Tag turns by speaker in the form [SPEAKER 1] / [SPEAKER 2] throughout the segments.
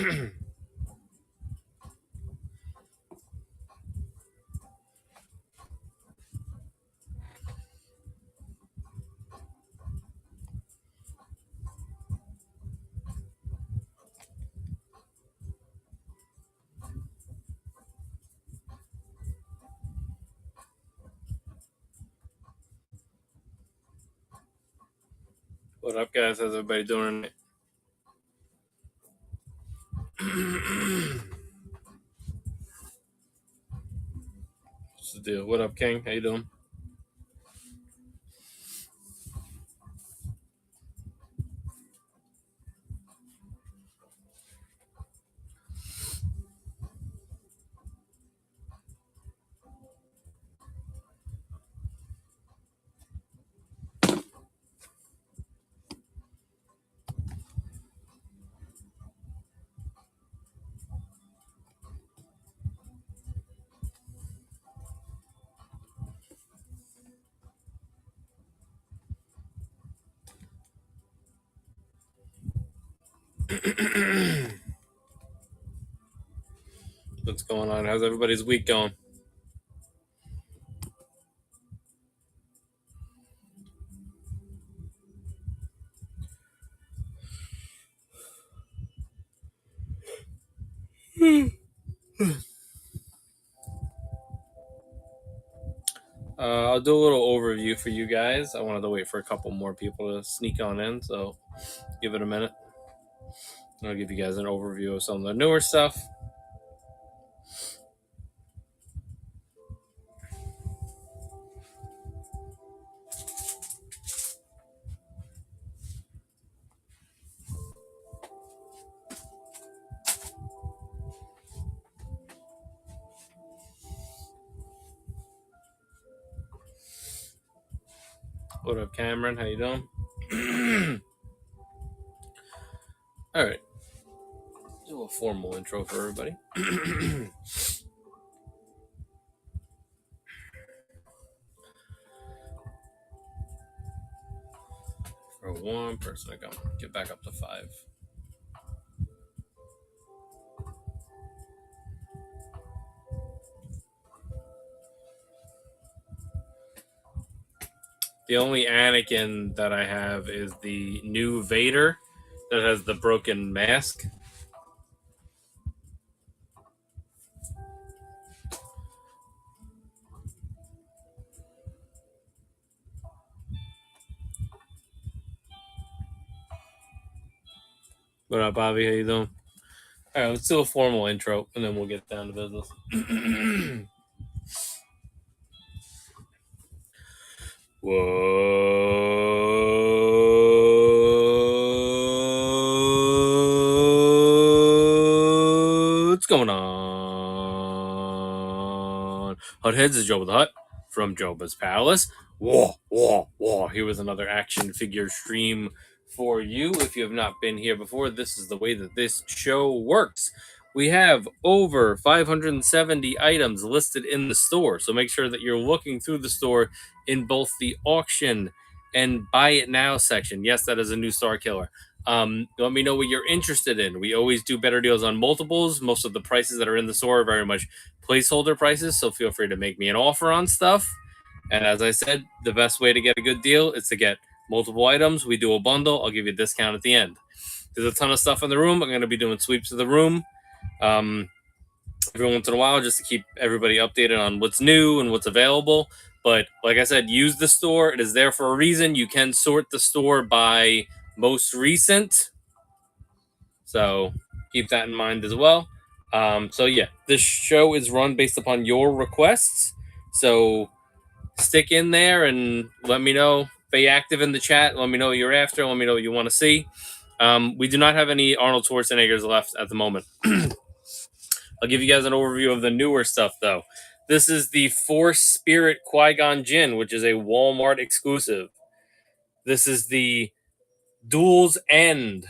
[SPEAKER 1] What up, guys? How's everybody doing? What's the deal? What up, King? How you doing? What's going on? How's everybody's week going? I'll do a little overview for you guys. I wanted to wait for a couple more people to sneak on in, so give it a minute. I'll give you guys an overview of some of the newer stuff. What up, Cameron? How you doing? All right. Do a little formal intro for everybody. For one person to go. Get back up to 5. The only Anakin that I have is the new Vader that has the broken mask. What up, Bobby? How you doing? All right, let's do a formal intro, and then we'll get down to business. What's going on? Hutheads is Joe the Hut from Joba's Palace. Here was another action figure stream for you. If you have not been here before, this is the way that this show works. We have over 570 items listed in the store, so make sure that you're looking through the store in both the auction and buy it now section. Yes, that is a new Star Killer. Let me know what you're interested in. We always do better deals on multiples. Most of the prices that are in the store are very much placeholder prices, so feel free to make me an offer on stuff. And as I said, the best way to get a good deal is to get multiple items. We do a bundle. I'll give you a discount at the end. There's a ton of stuff in the room. I'm going to be doing sweeps of the room every once in a while just to keep everybody updated on what's new and what's available. But like I said, use the store. It is there for a reason. You can sort the store by most recent. So keep that in mind as well. So yeah, this show is run based upon your requests. So stick in there and let me know. Be active in the chat. Let me know what you're after. Let me know what you want to see. We do not have any Arnold Schwarzeneggers left at the moment. I'll give you guys an overview of the newer stuff, though. This is the Force Spirit Qui-Gon Jinn, which is a Walmart exclusive. This is the Duel's End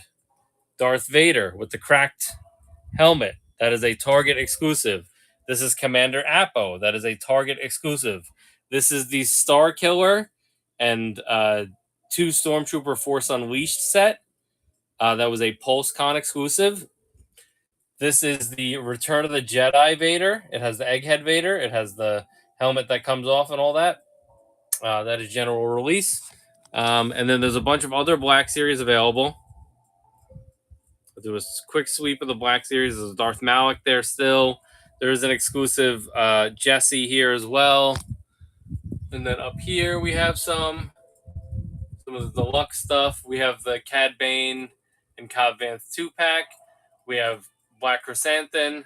[SPEAKER 1] Darth Vader with the cracked helmet. That is a Target exclusive. This is Commander Appo. That is a Target exclusive. This is the Star Killer and 2 Stormtrooper Force Unleashed set. That was a PulseCon exclusive. This is the Return of the Jedi Vader. It has the Egghead Vader. It has the helmet that comes off and all that. That is general release. And then there's a bunch of other Black Series available. I'll do a quick sweep of the Black Series. There's Darth Malik there still. There's an exclusive Jesse here as well. And then up here we have some of the deluxe stuff. We have the Cad Bane and Cobb Vanth 2-pack. We have Black Chrysanthemum.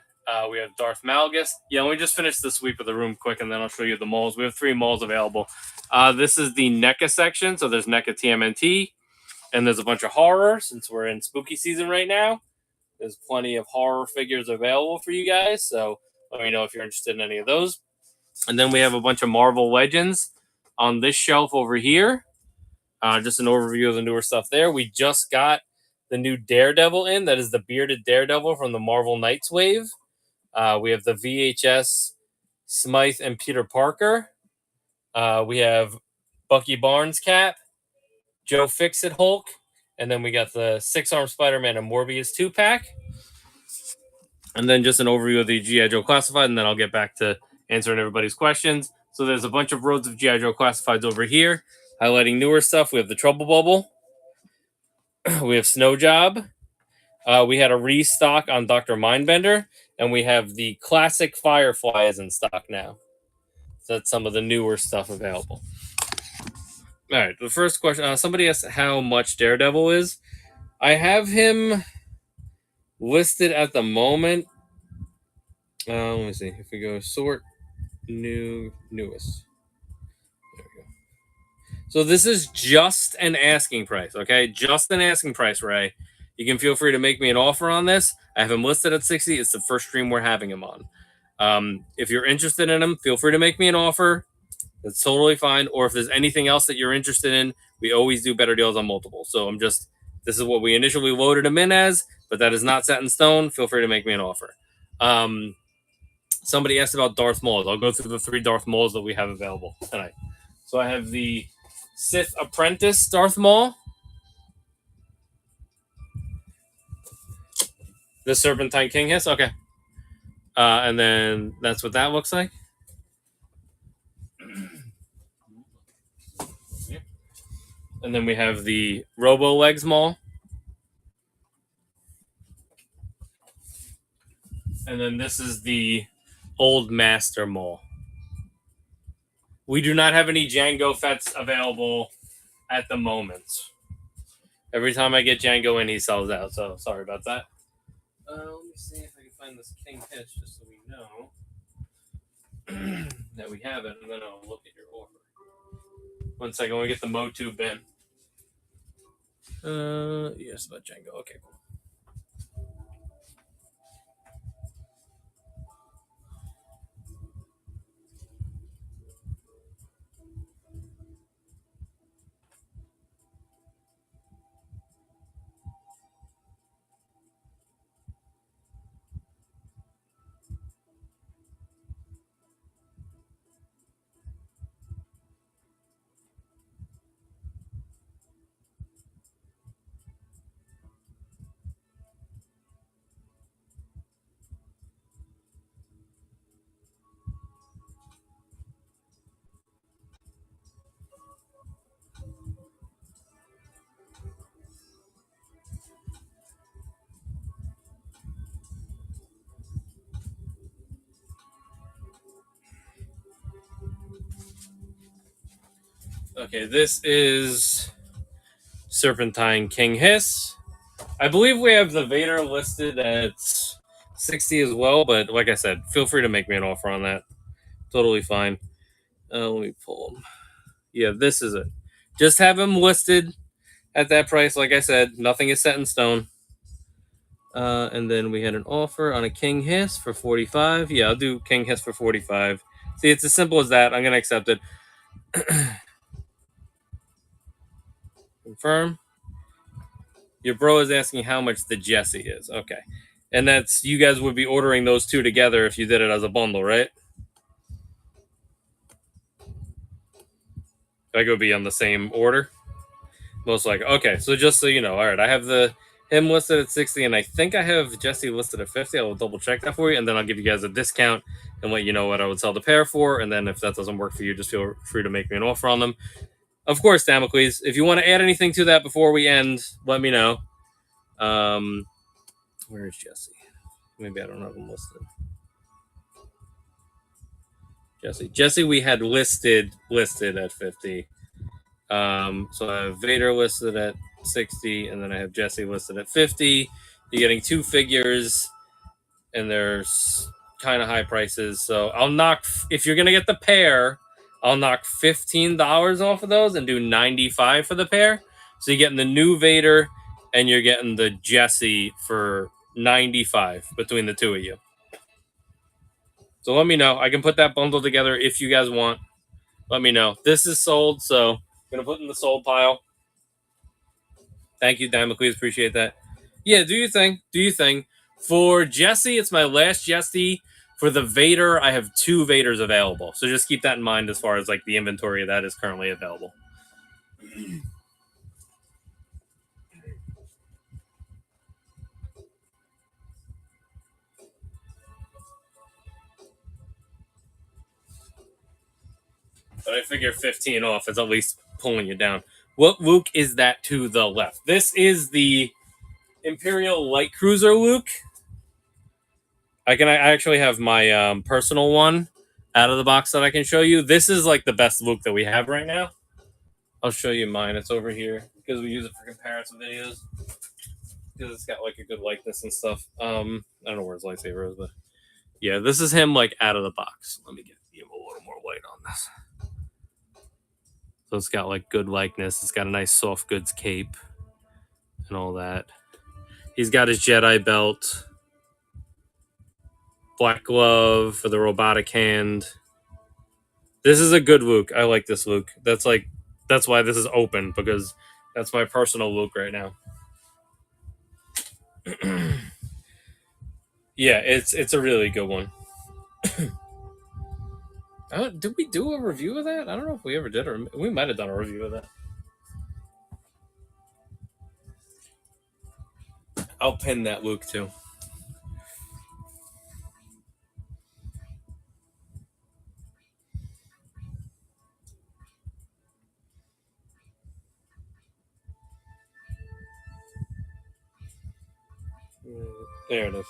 [SPEAKER 1] We have Darth Malgus. Yeah, let me just finish the sweep of the room quick, and then I'll show you the malls. We have 3 malls available. This is the NECA section, so there's NECA TMNT, and there's a bunch of horror, since we're in spooky season right now. There's plenty of horror figures available for you guys, so let me know if you're interested in any of those. And then we have a bunch of Marvel Legends on this shelf over here. Just an overview of the newer stuff there. We just got the new Daredevil in. That is the bearded Daredevil from the Marvel Knights wave. We have the VHS Smythe and Peter Parker. We have Bucky Barnes Cap, Joe Fixit Hulk, and then we got the 6-arm Spider-Man and Morbius 2-pack. And then just an overview of the G.I. Joe Classified, and then I'll get back to answering everybody's questions. So there's a bunch of roads of G.I. Joe Classifieds over here, highlighting newer stuff. We have the Trouble Bubble. We have Snow Job. We had a restock on Dr. Mindbender, and we have the classic Firefly is in stock now. So that's some of the newer stuff available. All right, the first question. Somebody asked how much Daredevil is. I have him listed at the moment. Let me see. If we go sort, newest. There we go. So this is just an asking price, okay? Just an asking price, Ray. You can feel free to make me an offer on this. I have him listed at 60. It's the first stream we're having him on. If you're interested in him, feel free to make me an offer. That's totally fine. Or if there's anything else that you're interested in, we always do better deals on multiple. So this is what we initially loaded him in as, but that is not set in stone. Feel free to make me an offer. Somebody asked about Darth Mauls. I'll go through the 3 Darth Mauls that we have available tonight. So I have the Sith Apprentice Darth Maul, the Serpentine King Hiss. Okay. And then that's what that looks like. And then we have the Robo Legs Maul. And then this is the Old Master Maul. We do not have any Django Fets available at the moment. Every time I get Django in, he sells out. So sorry about that. Let me see if I can find this King Hiss just so we know that we have it, and then I'll look at your offer. 1 second, we get the Motu bin. Yes, about Django. Okay, cool. Okay, this is Serpentine King Hiss. I believe we have the Vader listed at 60 as well, but like I said, feel free to make me an offer on that. Totally fine. Let me pull them. Yeah, this is it. Just have him listed at that price. Like I said, nothing is set in stone. And then we had an offer on a King Hiss for 45. Yeah, I'll do King Hiss for 45. See, it's as simple as that. I'm going to accept it. Confirm. Your bro is asking how much the Jesse is. Okay. And that's, you guys would be ordering those 2 together if you did it as a bundle, right? That would be on the same order. Most likely. Okay, so just so you know, all right, I have the him listed at 60, and I think I have Jesse listed at 50. I will double check that for you, and then I'll give you guys a discount and let you know what I would sell the pair for. And then if that doesn't work for you, just feel free to make me an offer on them. Of course, Damocles, if you want to add anything to that before we end, let me know. Where is Jesse? Maybe I don't have him listed. Jesse, we had listed at 50. So I have Vader listed at 60, and then I have Jesse listed at 50. You're getting two figures, and there's kind of high prices. So I'll knock, if you're gonna get the pair, I'll knock $15 off of those and do 95 for the pair. So you're getting the new Vader and you're getting the Jesse for 95 between the two of you. So let me know. I can put that bundle together if you guys want. Let me know. This is sold, so I'm gonna put in the sold pile. Thank you, Damocles. Appreciate that. Yeah, do your thing. Do your thing. For Jesse, it's my last Jesse. For the Vader, I have two Vaders available. So just keep that in mind as far as like the inventory that is currently available. But I figure 15 off is at least pulling you down. What Luke is that to the left? This is the Imperial Light Cruiser Luke. I actually have my personal one out of the box that I can show you. This is like the best Luke that we have right now. I'll show you mine. It's over here because we use it for comparison videos. Because it's got like a good likeness and stuff. I don't know where his lightsaber is, but yeah, this is him like out of the box. Let me give him a little more light on this. So it's got like good likeness. It's got a nice soft goods cape and all that. He's got his Jedi belt, black glove for the robotic hand. This is a good Luke. I like this Luke. That's why this is open, because that's my personal Luke right now. Yeah, it's a really good one. Did we do a review of that? I don't know if we ever did, or we might have done a review of that. I'll pin that Luke too. There it is.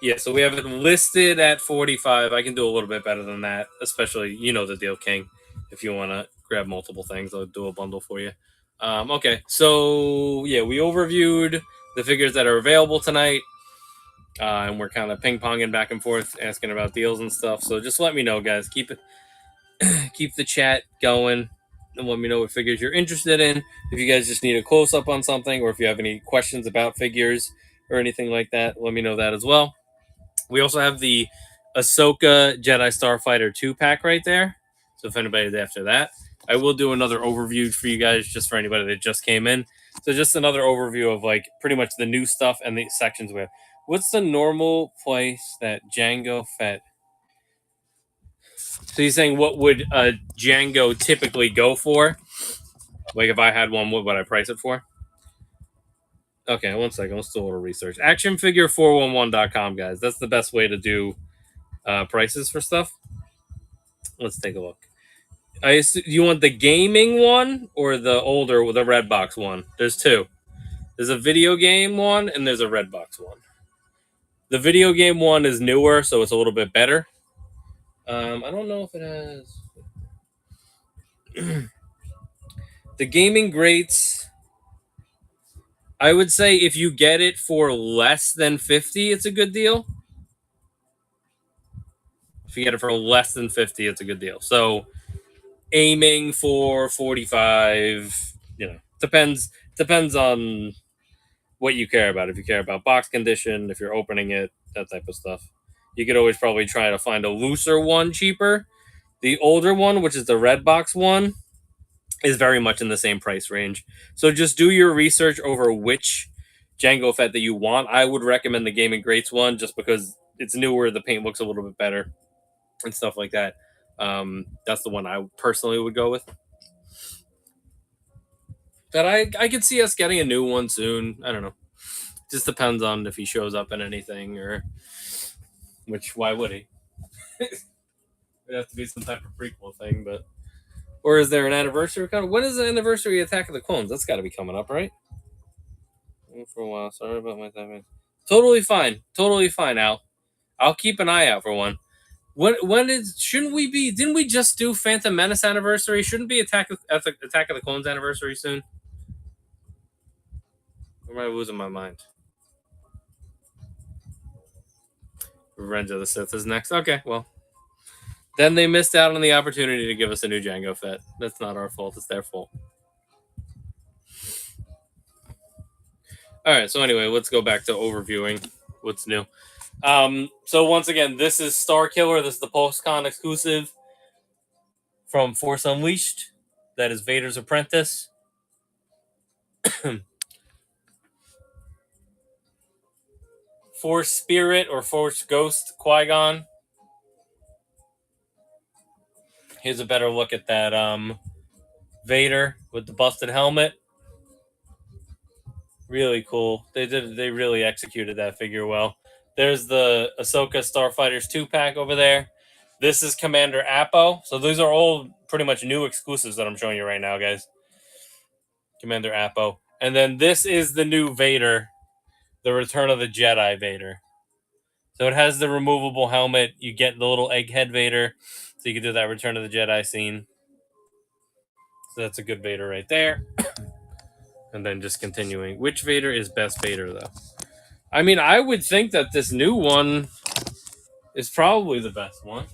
[SPEAKER 1] Yeah, so we have it listed at 45. I can do a little bit better than that, especially, you know the deal, King. If you want to grab multiple things, I'll do a bundle for you. Okay, so yeah, we overviewed the figures that are available tonight, and we're kind of ping-ponging back and forth, asking about deals and stuff. So just let me know, guys. Keep the chat going, and let me know what figures you're interested in. If you guys just need a close-up on something, or if you have any questions about figures or anything like that, let me know that as well. We also have the Ahsoka Jedi Starfighter 2-pack right there. So if anybody's after that, I will do another overview for you guys, just for anybody that just came in. So just another overview of like pretty much the new stuff and the sections we have. What's the normal place that Jango Fett? So you're saying what would a Jango typically go for? Like if I had one, what would I price it for? Okay, one second. Let's do a little research. Actionfigure411.com, guys. That's the best way to do prices for stuff. Let's take a look. You want the gaming one or the older with the red box one? There's two. There's a video game one and there's a red box one. The video game one is newer, so it's a little bit better. I don't know if it has the gaming greats. I would say if you get it for less than 50, it's a good deal. If you get it for less than 50, it's a good deal. So aiming for 45, depends on what you care about. If you care about box condition, if you're opening it, that type of stuff. You could always probably try to find a looser one cheaper. The older one, which is the red box one, is very much in the same price range. So just do your research over which Jango Fett that you want. I would recommend the Gaming Greats one just because it's newer, the paint looks a little bit better and stuff like that. That's the one I personally would go with. But I could see us getting a new one soon. I don't know. Just depends on if he shows up in anything, or which, why would he? It'd have to be some type of prequel thing, but or is there an anniversary coming? When is the anniversary of Attack of the Clones? That's got to be coming up, right? For a while. Sorry about my timing. Totally fine, Al. I'll keep an eye out for one. When is shouldn't we be? Didn't we just do Phantom Menace anniversary? Shouldn't be Attack of the Clones anniversary soon? Or am I losing my mind? Revenge of the Sith is next. Okay, well, then they missed out on the opportunity to give us a new Jango Fett. That's not our fault. It's their fault. All right. So anyway, let's go back to overviewing what's new. So once again, this is Star Killer. This is the PulseCon exclusive from Force Unleashed. That is Vader's apprentice. Force Spirit or Force Ghost Qui-Gon. Here's a better look at that Vader with the busted helmet. Really cool. They really executed that figure well. There's the Ahsoka Starfighters 2-pack over there. This is Commander Appo. So these are all pretty much new exclusives that I'm showing you right now, guys. Commander Appo. And then this is the new Vader, the Return of the Jedi Vader. So it has the removable helmet. You get the little egghead Vader. So you can do that Return of the Jedi scene. So that's a good Vader right there. And then just continuing. Which Vader is best Vader, though? I mean, I would think that this new one is probably the best one.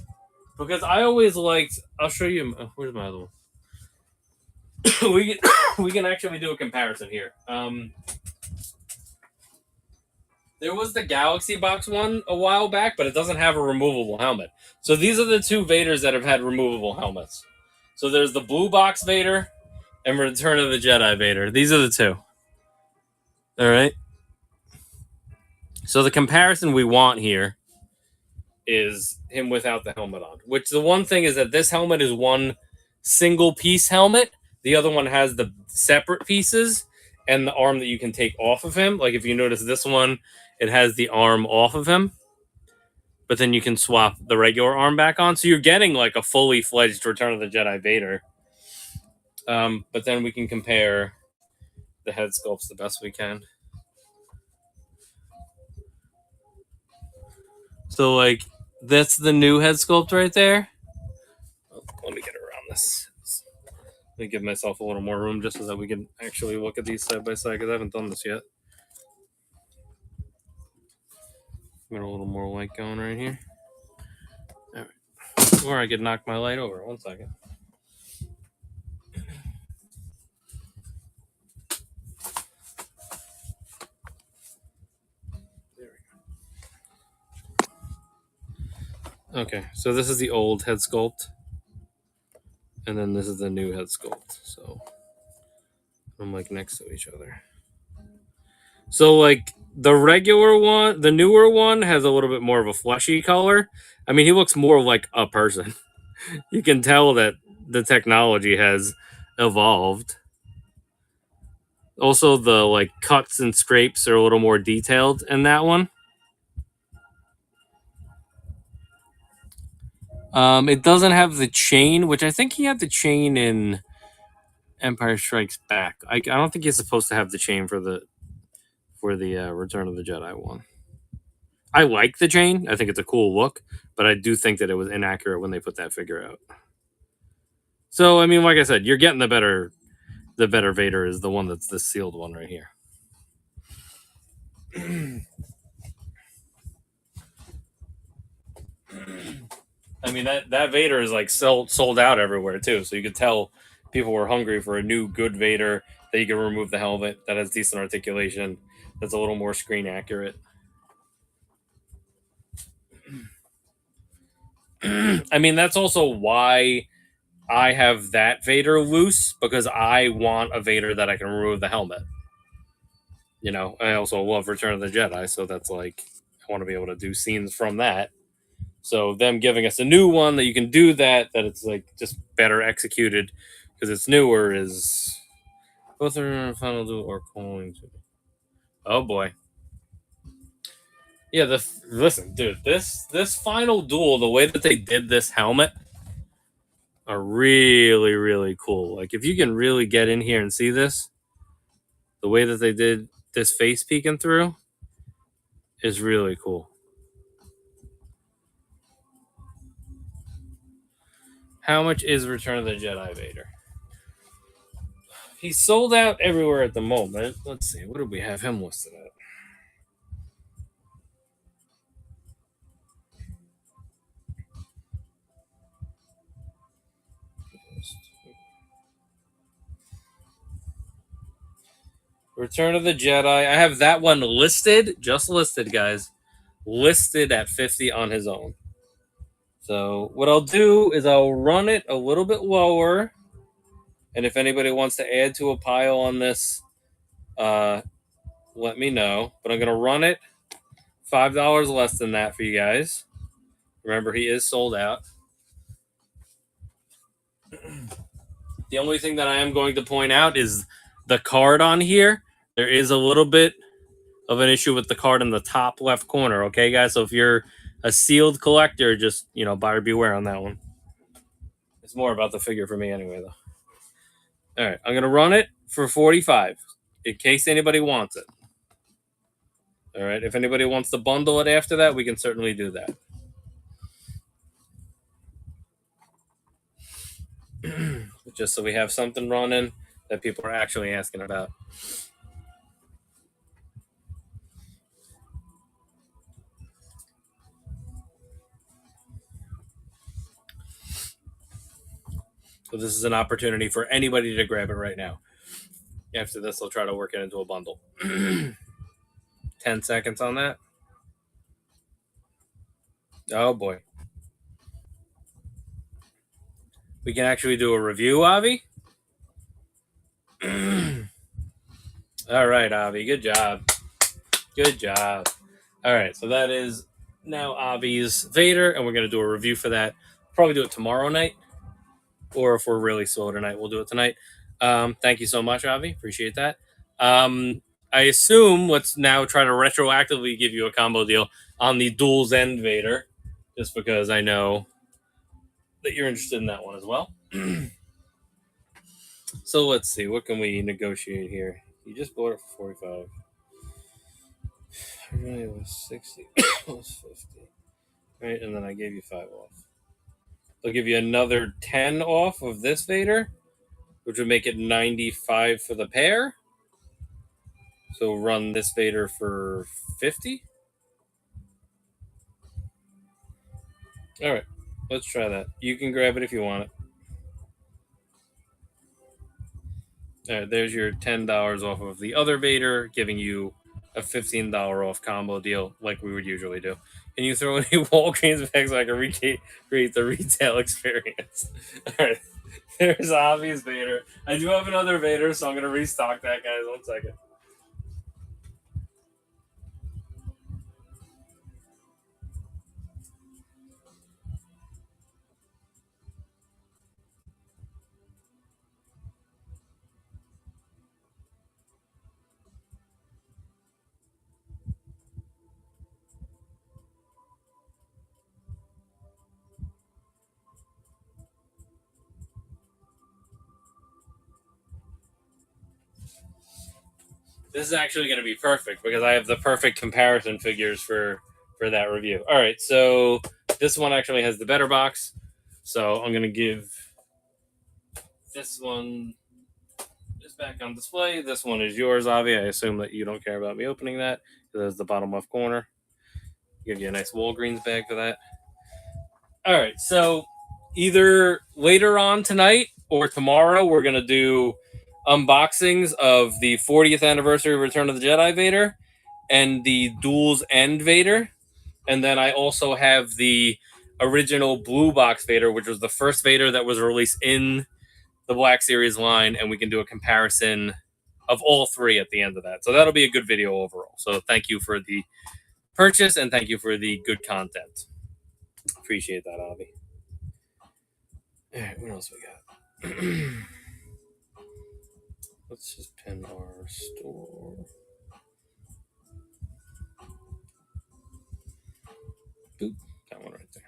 [SPEAKER 1] Because I always liked... I'll show you... where's my other one? we can actually do a comparison here. There was the Galaxy Box one a while back, but it doesn't have a removable helmet. So these are the two Vaders that have had removable helmets. So there's the Blue Box Vader and Return of the Jedi Vader. These are the two. All right. So the comparison we want here is him without the helmet on. Which the one thing is that this helmet is one single piece helmet. The other one has the separate pieces and the arm that you can take off of him. Like if you notice this one, it has the arm off of him. But then you can swap the regular arm back on. So you're getting like a fully fledged Return of the Jedi Vader. But then we can compare the head sculpts the best we can. So like that's the new head sculpt right there. Oh, let me get around this. Let me give myself a little more room just so that we can actually look at these side by side because I haven't done this yet. Got a little more light going right here. All right. Or I could knock my light over. 1 second. There we go. Okay, so this is the old head sculpt. And then this is the new head sculpt. So I'm like next to each other. So like the regular one, the newer one has a little bit more of a fleshy color. I mean, he looks more like a person. You can tell that the technology has evolved. Also, the like cuts and scrapes are a little more detailed in that one. It doesn't have the chain, which I think he had the chain in Empire Strikes Back. I don't think he's supposed to have the chain for the Return of the Jedi one. I like the chain. I think it's a cool look, but I do think that it was inaccurate when they put that figure out. So I mean, like I said, you're getting the better Vader is the one that's the sealed one right here. I mean that Vader is like sold out everywhere too, so you could tell people were hungry for a new good Vader that you can remove the helmet, that has decent articulation, that's a little more screen accurate. I mean that's also why I have that Vader loose, because I want a Vader that I can remove the helmet. You know, I also love Return of the Jedi, so that's like I want to be able to do scenes from that. So them giving us a new one that you can do that it's like just better executed because it's newer is both are final do or calling to. Oh boy. Yeah, listen, dude. This final duel, the way that they did this helmet, are really really cool. Like if you can really get in here and see this, the way that they did this face peeking through is really cool. How much is Return of the Jedi Vader? He's sold out everywhere at the moment. Let's see, what do we have him listed at? Return of the Jedi. I have that one listed, just listed, guys. Listed at 50 on his own. So what I'll do is I'll run it a little bit lower, and if anybody wants to add to a pile on this, let me know. But I'm gonna run it $5 less than that for you guys. Remember, he is sold out. The only thing that I am going to point out is the card on here. There is a little bit of an issue with the card in the top left corner. Okay, guys. So if you're a sealed collector, just buyer beware on that one. It's more about the figure for me anyway, though. All right, I'm gonna run it for 45 in case anybody wants it. All right, if anybody wants to bundle it after that, we can certainly do that. Just so we have something running that people are actually asking about. So this is an opportunity for anybody to grab it right now. After this, I'll try to work it into a bundle. 10 seconds on that. Oh boy. We can actually do a review, Avi. All right, Avi. Good job. Good job. All right, so that is now Avi's Vader, and we're going to do a review for that. Probably do it tomorrow night, or if we're really slow tonight, we'll do it tonight. Thank you so much, Avi. Appreciate that. I assume let's now try to retroactively give you a combo deal on the Duels End Vader, just because I know that you're interested in that one as well. So let's see, what can we negotiate here? You just bought it for 45. It was 60 plus 50. Right, and then I gave you 5 off. They'll give you another 10 off of this Vader, which would make it 95 for the pair. So run this Vader for 50. All right, let's try that. You can grab it if you want it. All right, there's your $10 off of the other Vader, giving you a $15 off combo deal like we would usually do. Can you throw any Walgreens bags so I can recreate the retail experience? All right, there's Avi's Vader. I do have another Vader, so I'm going to restock that, guys. 1 second. This is actually going to be perfect because I have the perfect comparison figures for that review. All right, so this one actually has the better box, so I'm going to give this one is back on display. This one is yours, Avi. I assume that you don't care about me opening that because that's the bottom left corner. Give you a nice Walgreens bag for that. All right, so either later on tonight or tomorrow, we're going to do unboxings of the 40th anniversary Return of the Jedi Vader and the Duels End Vader. And then I also have the original blue box Vader, which was the first Vader that was released in the Black Series line, and we can do a comparison of all three at the end of that. So that'll be a good video overall. So thank you for the purchase, and thank you for the good content. Appreciate that, Avi. All right, what else we got? Let's just pin our store. Boop. Got one right there.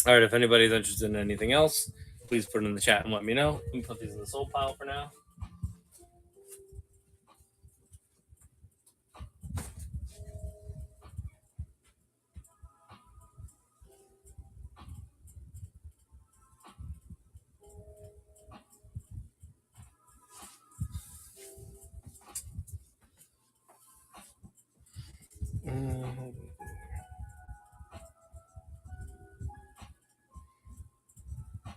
[SPEAKER 1] All right, if anybody's interested in anything else, please put it in the chat and let me know. We can put these in the soul pile for now.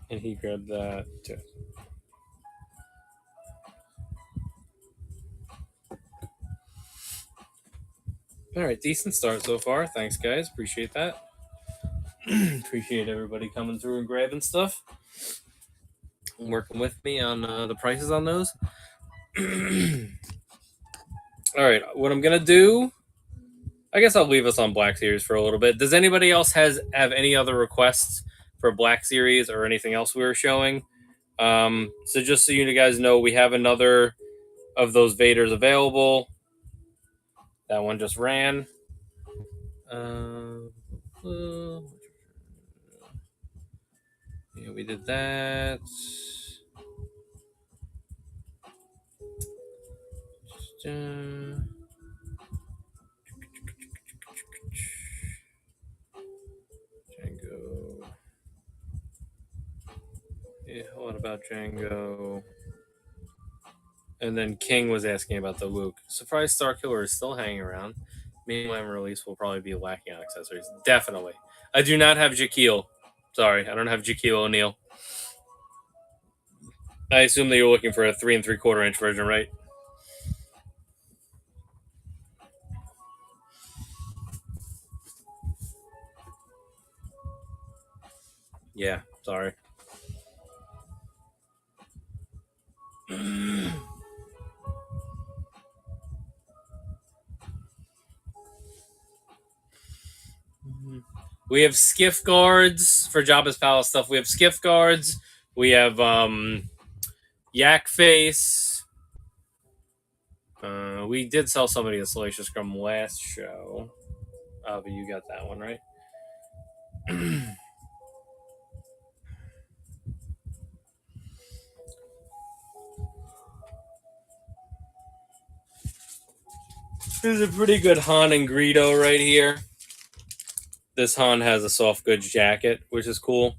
[SPEAKER 1] And he grabbed that too. All right, decent start so far. Thanks, guys. Appreciate that. Appreciate everybody coming through and grabbing stuff and working with me on the prices on those. All right, what I'm gonna do, I guess I'll leave us on Black Series for a little bit. Does anybody else have any other requests for Black Series or anything else we were showing? So just so you guys know, we have another of those Vaders available. That one just ran. Yeah, we did that. Django. Yeah, what about Django? And then King was asking about the Luke. Surprise Star Killer is still hanging around. Mainline release will probably be lacking on accessories. Definitely. I do not have Jaquil. Sorry, I don't have Jaquil O'Neal. I assume that you're looking for a 3 3/4 inch version, right? Yeah, sorry. We have skiff guards for Jabba's Palace stuff. We have skiff guards. We have Yak Face. We did sell somebody a Salacious Scrum last show. Oh, but you got that one, right? There's a pretty good Han and Greedo right here. This Han has a soft goods jacket, which is cool.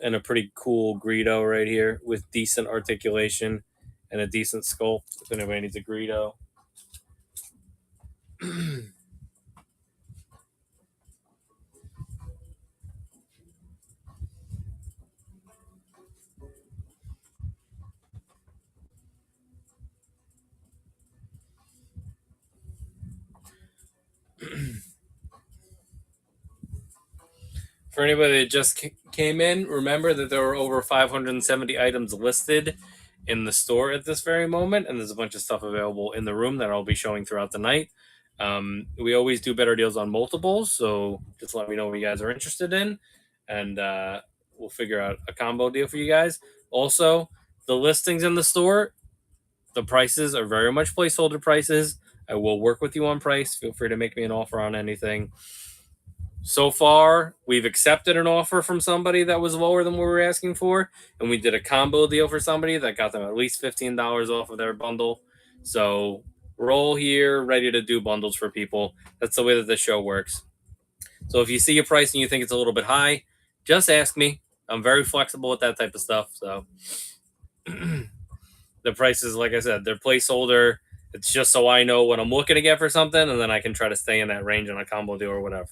[SPEAKER 1] And a pretty cool Greedo right here with decent articulation and a decent sculpt. If anybody needs a Greedo. For anybody that just came in, remember that there were over 570 items listed in the store at this very moment, and there's a bunch of stuff available in the room that I'll be showing throughout the night. We always do better deals on multiples, so just let me know what you guys are interested in, and we'll figure out a combo deal for you guys. Also, the listings in the store, the prices are very much placeholder prices. I will work with you on price. Feel free to make me an offer on anything. So far, we've accepted an offer from somebody that was lower than what we were asking for, and we did a combo deal for somebody that got them at least $15 off of their bundle. So we're all here ready to do bundles for people. That's the way that the show works. So if you see a price and you think it's a little bit high, just ask me. I'm very flexible with that type of stuff. So the prices, like I said, they're placeholder. It's just so I know what I'm looking to get for something, and then I can try to stay in that range on a combo deal or whatever.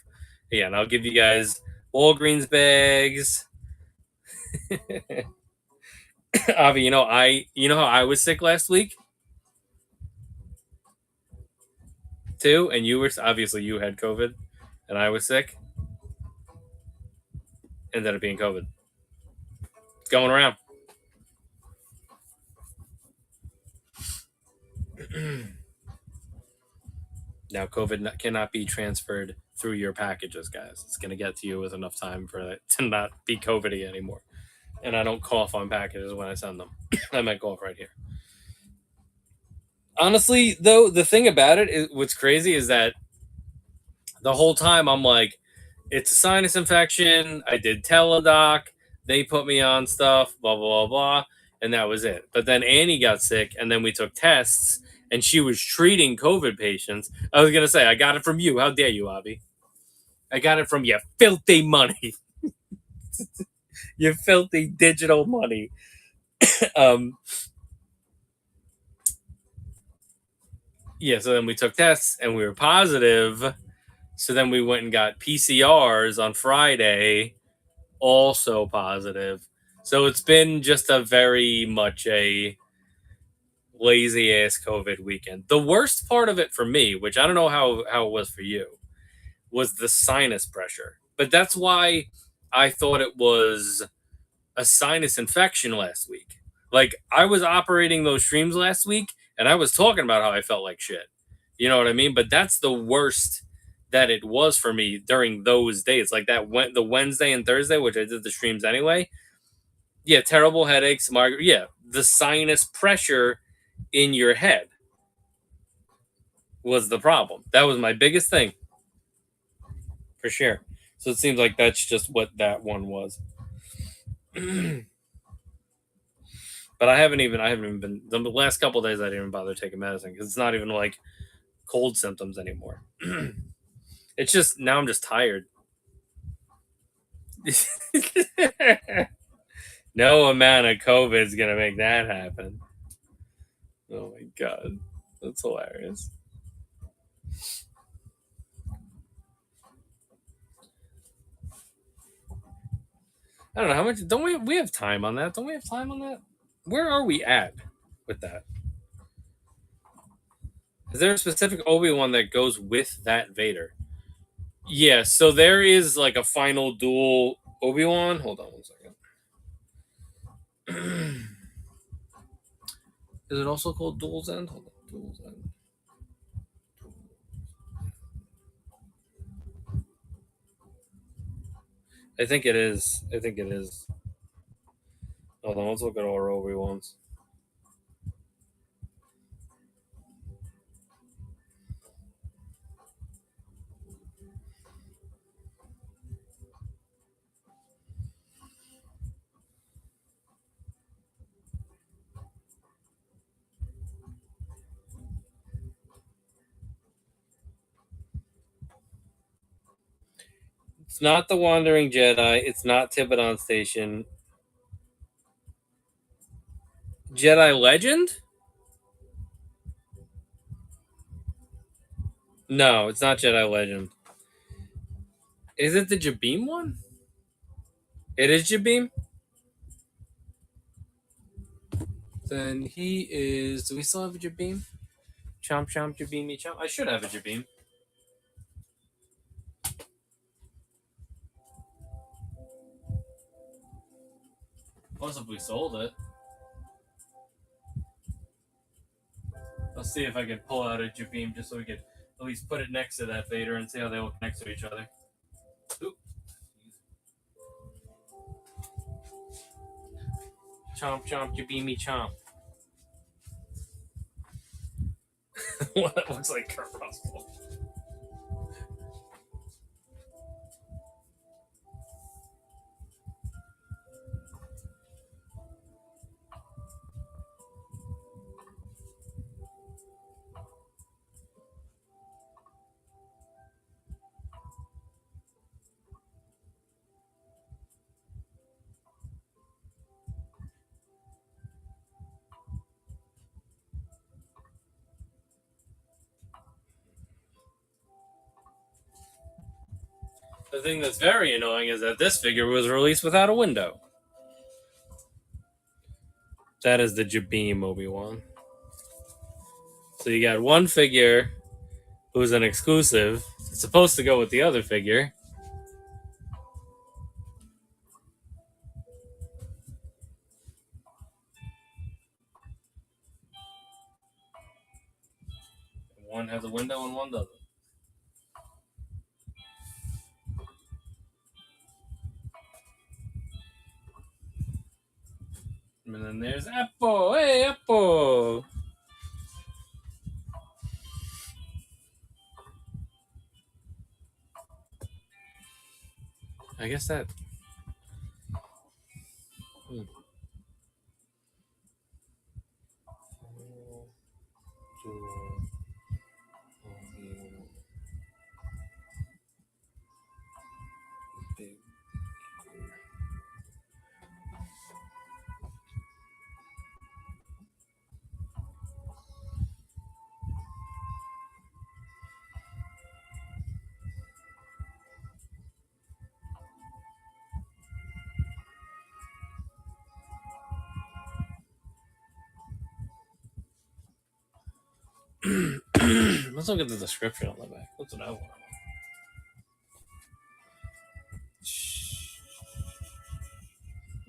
[SPEAKER 1] Yeah, and I'll give you guys Walgreens bags. Avi, you know how I was sick last week too, and you were obviously you had COVID, and I was sick. Ended up being COVID. It's going around. Now, COVID cannot be transferred through your packages, guys. It's going to get to you with enough time for it to not be COVID-y anymore. And I don't cough on packages when I send them. I might cough right here. Honestly, though, the thing about it is, what's crazy is that The whole time I'm like, it's a sinus infection. I did Teladoc. They put me on stuff, blah, blah, blah, blah. And that was it. But then Annie got sick, and then we took tests, and she was treating COVID patients. I was going to say, I got it from you. How dare you, Abby? I got it from you filthy money. You filthy digital money. um, yeah, so then we took tests, and we were positive. So then we went and got PCRs on Friday, also positive. So it's been just a very much a lazy ass COVID weekend. The worst part of it for me, which I don't know how it was for you, was the sinus pressure. But that's why I thought it was a sinus infection last week. Like, I was operating those streams last week, and I was talking about how I felt like shit. You know what I mean? But that's the worst that it was for me during those days. Like that went the Wednesday and Thursday, which I did the streams anyway. Yeah, terrible headaches, yeah, the sinus pressure in your head was the problem. That was my biggest thing, for sure. So it seems like that's just what that one was. But I haven't even been the last couple days. I didn't even bother taking medicine because it's not even like cold symptoms anymore. It's just now I'm just tired. No amount of COVID is gonna make that happen. Oh my god, that's hilarious. I don't know how much. Don't we have time on that? Don't we have time on that? Where are we at with that? Is there a specific Obi-Wan that goes with that Vader? Yeah, so there is like a final duel Obi-Wan. Hold on one second. Is it also called Duel's End? Hold on, Duel's End. I think it is. I think it is. Hold on, let's look at all our Obi-Wans. It's not the Wandering Jedi. It's not Tibetan Station. Jedi Legend? No, it's not Jedi Legend. Is it the Jabim one? It is Jabim? Then he is. Do we still have a Jabim? Chomp chomp Jabimi chomp. I should have a Jabim. Plus, if we sold it, let's see if I can pull out a Jabim just so we could at least put it next to that Vader and see how they look next to each other. Oop. Chomp chomp Jabimi chomp. That looks like Kurt Russell. The thing that's very annoying is that this figure was released without a window. That is the Jabim Obi-Wan. So you got one figure who's an exclusive. It's supposed to go with the other figure. One has a window and one doesn't. And then there's Apple. Hey, Apple. I guess that. Let's look at the description on the back. That's what I want.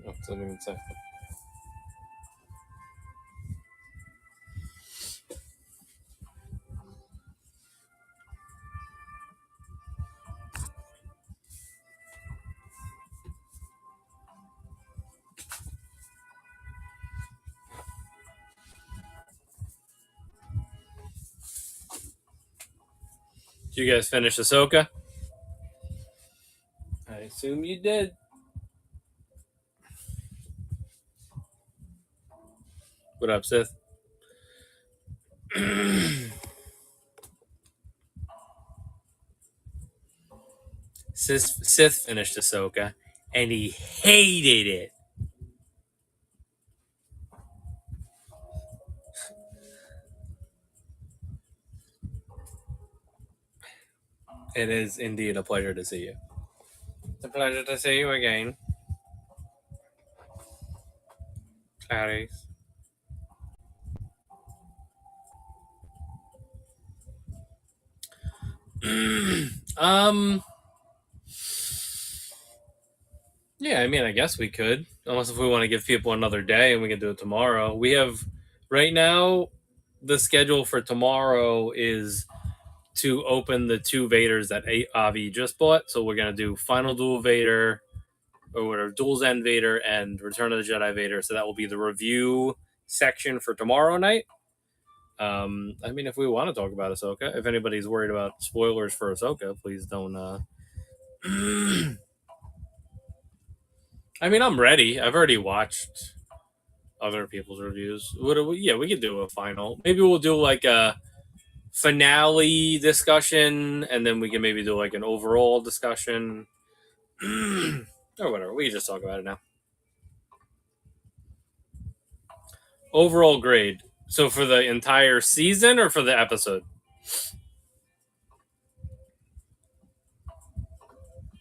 [SPEAKER 1] Oh, it doesn't even say. Did you guys finish Ahsoka? I assume you did. What up, Sith? Sith finished Ahsoka, and he hated it. It is indeed a pleasure to see you. It's a pleasure to see you again. Clarice. Yeah, I mean, I guess we could. Unless if we want to give people another day and we can do it tomorrow. We have, right now, the schedule for tomorrow is to open the 2 Vaders that Avi just bought. So we're going to do Final Duel Vader, or whatever, Duel's End Vader and Return of the Jedi Vader. So that will be the review section for tomorrow night. I mean, if we want to talk about Ahsoka, if anybody's worried about spoilers for Ahsoka, please don't. I mean, I'm ready. I've already watched other people's reviews. Yeah, we could do a final. Maybe we'll do like a finale discussion, and then we can maybe do like an overall discussion, or whatever. We can just talk about it now. Overall grade. So for the entire season or for the episode?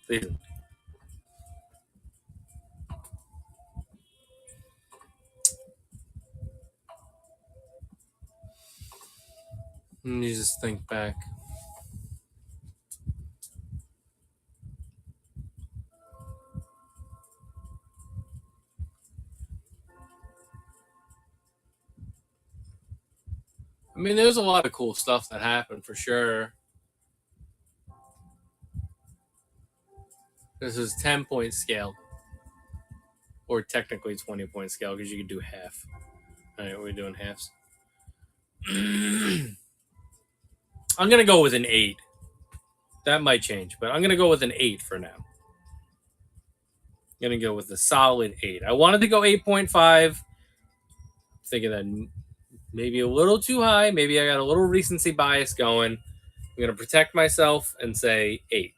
[SPEAKER 1] Season. You just think back. I mean, there's a lot of cool stuff that happened for sure. This is 10-point scale. Or technically 20-point scale because you could do half. Alright, we're doing halves. I'm going to go with an 8. That might change, but I'm going to go with an 8 for now. I'm going to go with a solid 8. I wanted to go 8.5. Thinking that maybe a little too high. Maybe I got a little recency bias going. I'm going to protect myself and say 8.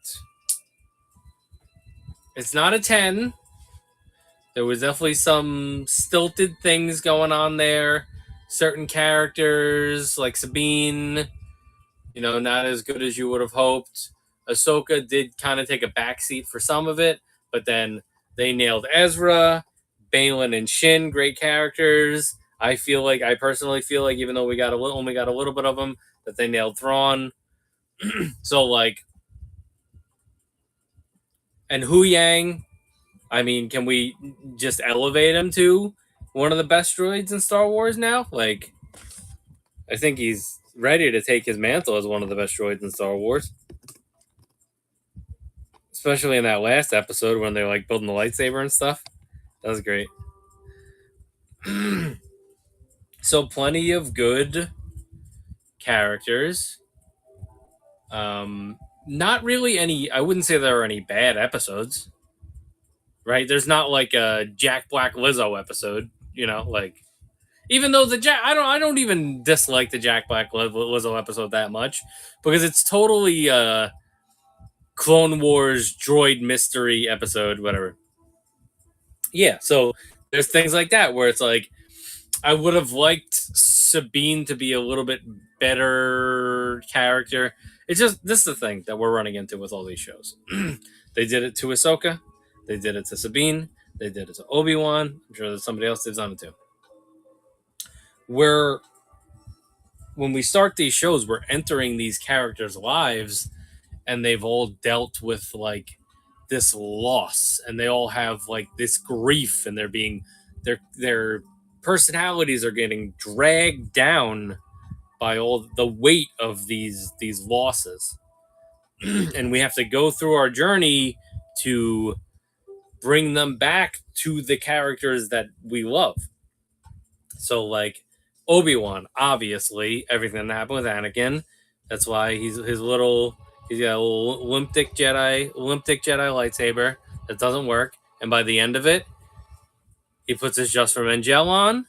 [SPEAKER 1] It's not a 10. There was definitely some stilted things going on there. Certain characters, like Sabine, not as good as you would have hoped. Ahsoka did kind of take a backseat for some of it, but then they nailed Ezra, Balin, and Shin, great characters. I personally feel like, even though we only got a little bit of them, that they nailed Thrawn. So and Hu Yang, I mean, can we just elevate him to one of the best droids in Star Wars now? I think he's ready to take his mantle as one of the best droids in Star Wars. Especially in that last episode when they're building the lightsaber and stuff. That was great. So plenty of good characters. Not really any. I wouldn't say there are any bad episodes. right? There's not like a Jack Black Lizzo episode, like even though I don't even dislike the Jack Black Lizzo episode that much because it's totally Clone Wars droid mystery episode, whatever. Yeah, so there's things like that where it's like I would have liked Sabine to be a little bit better character. It's just this is the thing that we're running into with all these shows. They did it to Ahsoka, they did it to Sabine, they did it to Obi-Wan. I'm sure there's somebody else that's done it too. Where when we start these shows, we're entering these characters' lives, and they've all dealt with like this loss, and they all have like this grief, and their personalities are getting dragged down by all the weight of these losses. And we have to go through our journey to bring them back to the characters that we love. So like Obi-Wan, obviously, everything that happened with Anakin, that's why he's got a little limp dick Jedi lightsaber that doesn't work. And by the end of it, he puts his Just for Men gel on,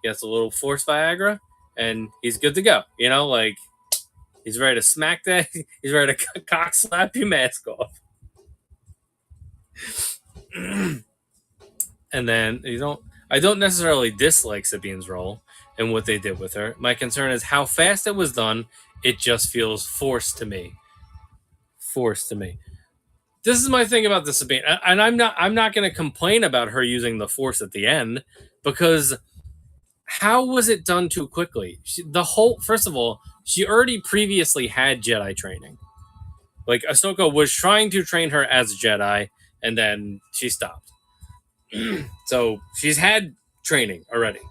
[SPEAKER 1] gets a little Force Viagra, and he's good to go. Like he's ready to smack that. He's ready to cock slap your mask off. And then I don't necessarily dislike Sabine's role and what they did with her. My concern is how fast it was done. It just feels forced to me. This is my thing about the Sabine, and I'm not going to complain about her using the Force at the end because how was it done too quickly? First of all, she already previously had Jedi training. Like Ahsoka was trying to train her as a Jedi, and then she stopped. So she's had training already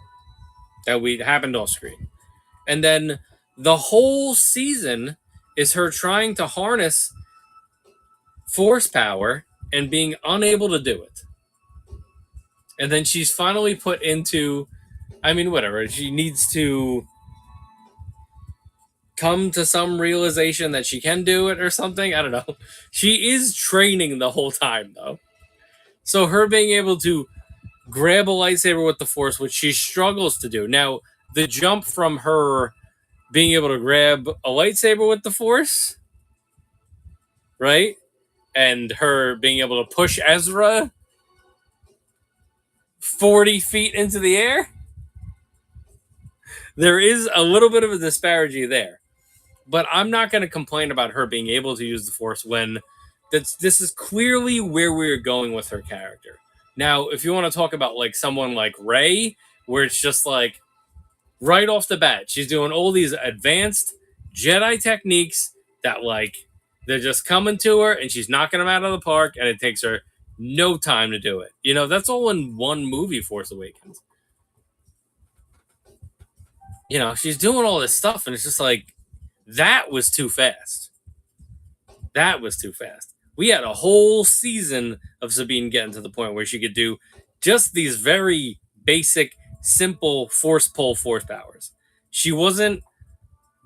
[SPEAKER 1] that happened off screen, and then the whole season is her trying to harness Force power and being unable to do it. And then she's finally put into, whatever, she needs to come to some realization that she can do it or something. I don't know. She is training the whole time though. So her being able to grab a lightsaber with the Force, which she struggles to do. Now, the jump from her being able to grab a lightsaber with the Force, right? And her being able to push Ezra 40 feet into the air, there is a little bit of a disparity there. But I'm not going to complain about her being able to use the Force when this is clearly where we're going with her character. Now, if you want to talk about like someone like Rey, where it's just like right off the bat, she's doing all these advanced Jedi techniques that like they're just coming to her and she's knocking them out of the park, and it takes her no time to do it. That's all in one movie, Force Awakens. She's doing all this stuff, and it's just like, that was too fast. We had a whole season of Sabine getting to the point where she could do just these very basic, simple force pull force powers. She wasn't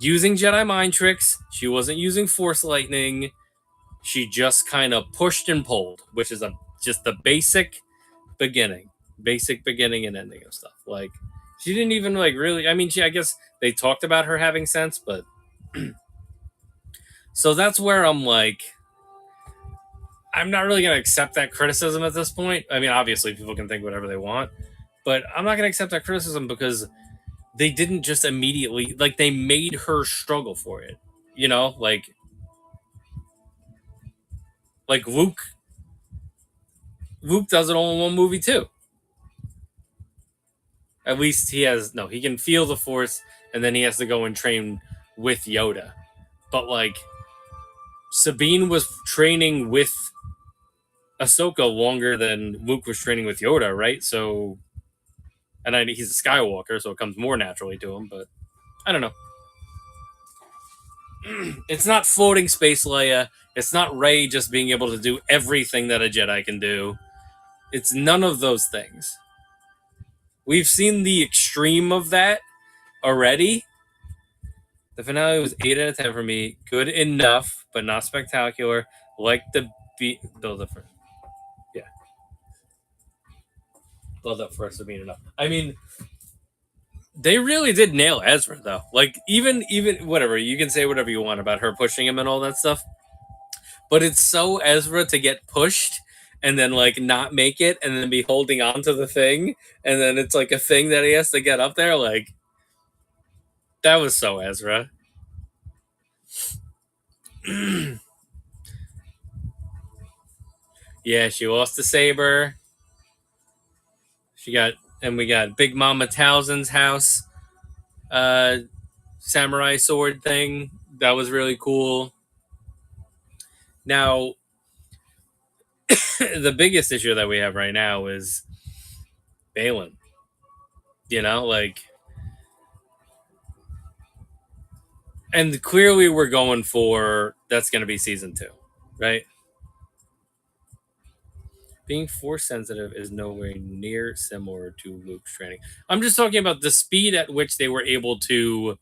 [SPEAKER 1] using Jedi mind tricks. She wasn't using Force lightning. She just kind of pushed and pulled, which is just the basic beginning and ending of stuff. Like, she didn't even like really. I guess they talked about her having sense, but so that's where I'm like, I'm not really going to accept that criticism at this point. Obviously, people can think whatever they want, but I'm not going to accept that criticism because they didn't just immediately, like, they made her struggle for it. Like Luke does it all in one movie too. At least he can feel the Force, and then he has to go and train with Yoda. But like, Sabine was training with Ahsoka longer than Luke was training with Yoda, right? So, and he's a Skywalker, so it comes more naturally to him, but I don't know. It's not floating space Leia. It's not Rey just being able to do everything that a Jedi can do. It's none of those things. We've seen the extreme of that already. The finale was 8 out of 10 for me. Good enough, but not spectacular. Like the build up. Yeah. Love that for us to be enough. I mean, they really did nail Ezra though. Like even whatever, you can say whatever you want about her pushing him and all that stuff, but it's so Ezra to get pushed and then like not make it and then be holding on to the thing and then it's like a thing that he has to get up there. Like that was so Ezra. Yeah, she lost the saber. We got Big Mama Townsend's house uh samurai sword thing. That was really cool. Now, the biggest issue that we have right now is Balin. You know, like, and clearly we're going for that's going to be season 2, right? Being force sensitive is nowhere near similar to Luke's training. I'm just talking about the speed at which they were able to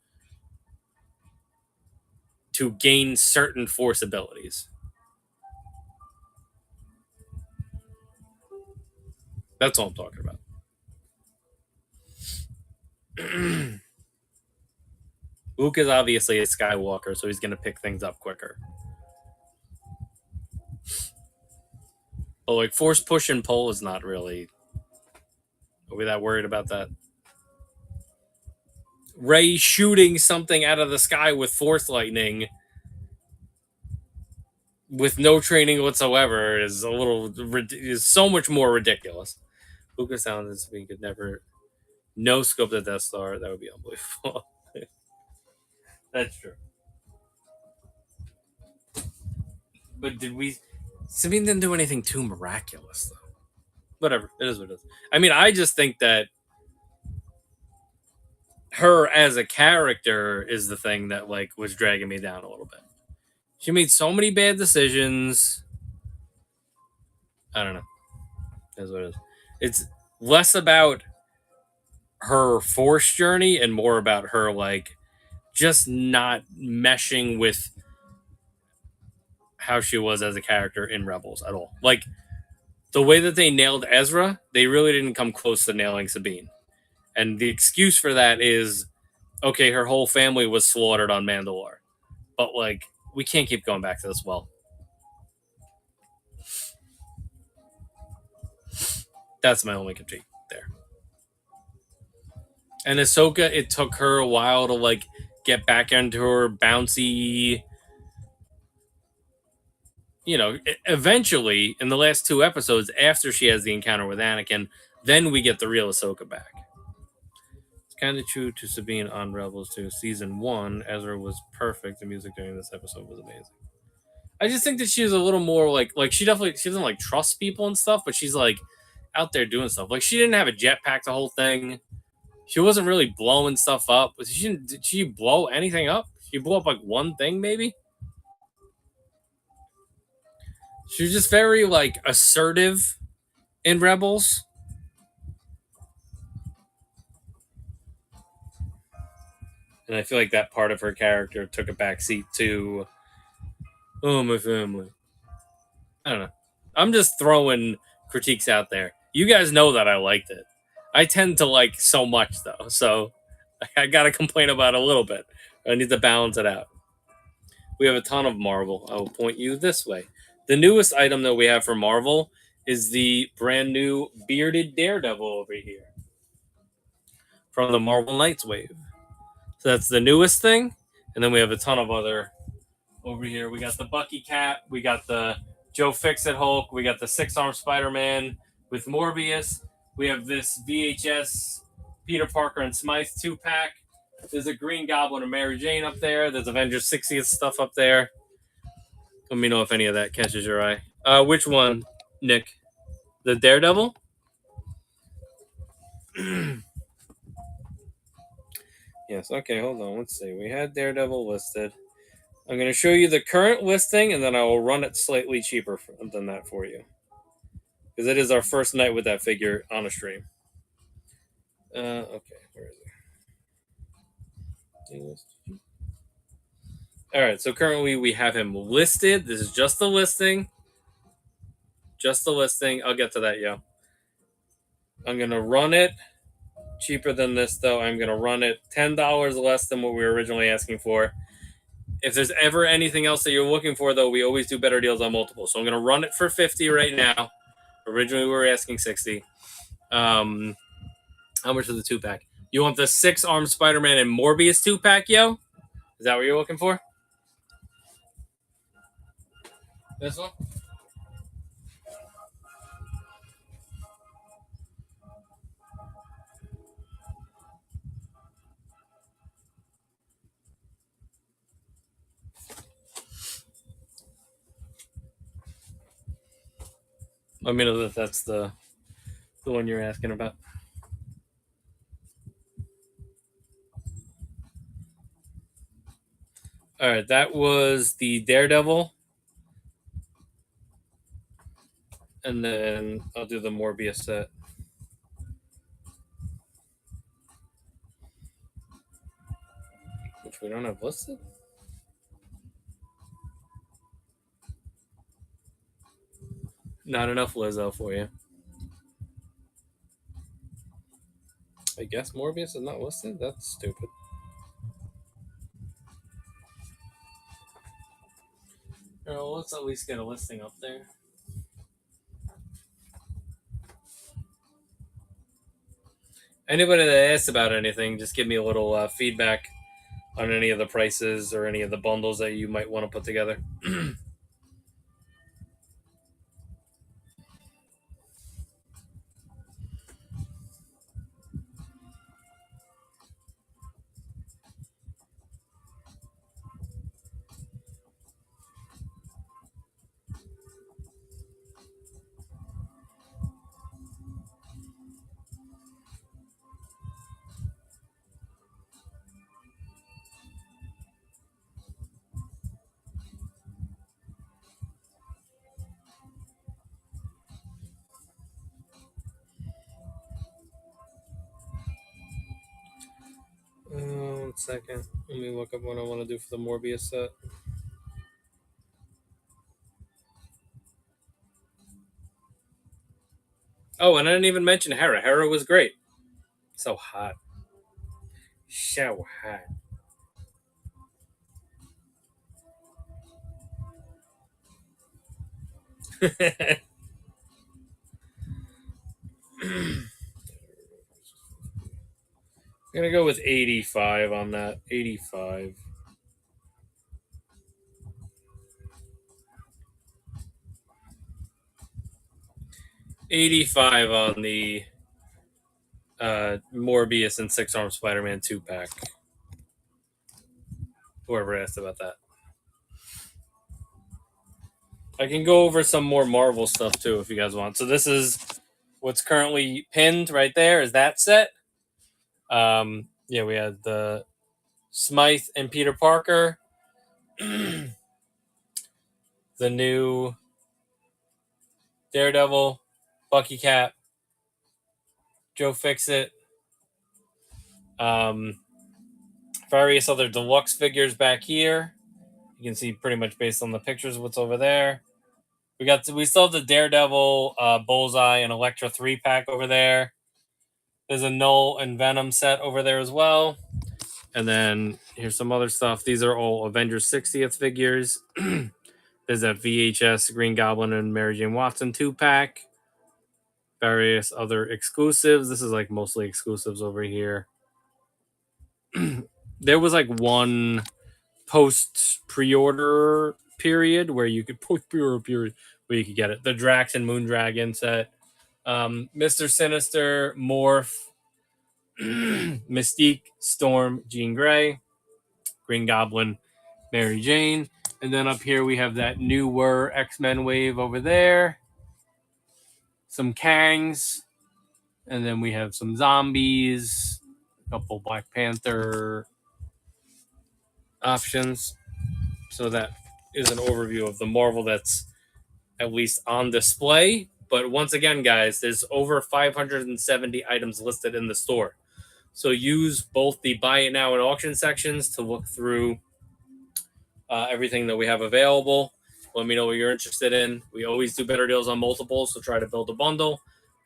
[SPEAKER 1] gain certain force abilities. That's all I'm talking about. Luke is obviously a Skywalker, so he's going to pick things up quicker. But like force push and pull is not really. Are we that worried about that? Rey shooting something out of the sky with force lightning with no training whatsoever is is so much more ridiculous. Lucas sounds we could never no scope the Death Star. That would be unbelievable. That's true. But Sabine didn't do anything too miraculous though. Whatever. It is what it is. I mean, I just think that her as a character is the thing that like was dragging me down a little bit. She made so many bad decisions. I don't know. That's what it is. It's less about her force journey and more about her like just not meshing with how she was as a character in Rebels at all. Like the way that they nailed Ezra, they really didn't come close to nailing Sabine. And the excuse for that is okay, her whole family was slaughtered on Mandalore. But like we can't keep going back to this well. That's my only critique there. And Ahsoka, it took her a while to like get back into her bouncy. You know, eventually in the last 2 episodes, after she has the encounter with Anakin, then we get the real Ahsoka back. It's kind of true to Sabine on Rebels too. Season 1, Ezra was perfect. The music during this episode was amazing. I just think that she was a little more like she doesn't like trust people and stuff, but she's like out there doing stuff. Like she didn't have a jetpack the whole thing. She wasn't really blowing stuff up. Did she blow anything up? She blew up like one thing maybe. She was just very like assertive in Rebels. And I feel like that part of her character took a backseat to my family. I don't know. I'm just throwing critiques out there. You guys know that I liked it. I tend to like so much though, so I gotta complain about it a little bit. I need to balance it out. We have a ton of Marvel. I will point you this way. The newest item that we have for Marvel is the brand new bearded Daredevil over here from the Marvel Knights wave. So that's the newest thing, and then we have a ton of other over here. We got the Bucky Cap, we got the Joe Fixit Hulk, we got the 6-arm Spider-Man with Morbius. We have this VHS Peter Parker and Smythe 2-pack. There's a Green Goblin and Mary Jane up there. There's Avengers 60th stuff up there. Let me know if any of that catches your eye. Which one, Nick? The Daredevil? Yes, okay, hold on. Let's see. We had Daredevil listed. I'm going to show you the current listing, and then I will run it slightly cheaper than that for you. Because it is our first night with that figure on a stream. Okay, where is it? Alright, so currently we have him listed. This is just the listing. Just the listing. I'll get to that, yo. I'm going to run it cheaper than this, though. I'm going to run it $10 less than what we were originally asking for. If there's ever anything else that you're looking for, though, we always do better deals on multiple. So I'm going to run it for 50 right now. Originally, we were asking 60. How much is the 2-pack? You want the 6-arm Spider-Man and Morbius 2-pack, yo? Is that what you're looking for? This one? Let me know that that's the one you're asking about. All right, that was the Daredevil. And then I'll do the Morbius set. Which we don't have listed. Not enough Lizzo for you. I guess Morbius is not listed? That's stupid. Well, let's at least get a listing up there. Anybody that asks about anything, just give me a little feedback on any of the prices or any of the bundles that you might want to put together. 1 second. Let me look up what I want to do for the Morbius set. Oh, and I didn't even mention Hera. Hera was great. So hot. So hot. I'm gonna go with 85 on that. 85. $85 on the Morbius and 6-arm Spider-Man 2-pack. Whoever asked about that. I can go over some more Marvel stuff too if you guys want. So this is what's currently pinned right there. Is that set? Yeah, we had the Smythe and Peter Parker. The new Daredevil, Bucky Cap, Joe Fixit, various other deluxe figures back here. You can see pretty much based on the pictures what's over there. We still have the Daredevil, Bullseye, and Elektra 3-pack over there. There's a Null and Venom set over there as well. And then here's some other stuff. These are all Avengers 60th figures. There's that VHS Green Goblin and Mary Jane Watson 2-pack. Various other exclusives. This is like mostly exclusives over here. There was like one post pre-order period where you could get it. The Drax and Moondragon set. Mr. Sinister, Morph, Mystique, Storm, Jean Grey, Green Goblin, Mary Jane. And then up here we have that newer X-Men wave over there. Some Kangs. And then we have some zombies. A couple Black Panther options. So that is an overview of the Marvel that's at least on display. But once again, guys, there's over 570 items listed in the store. So use both the buy it now and auction sections to look through everything that we have available. Let me know what you're interested in. We always do better deals on multiples, so try to build a bundle.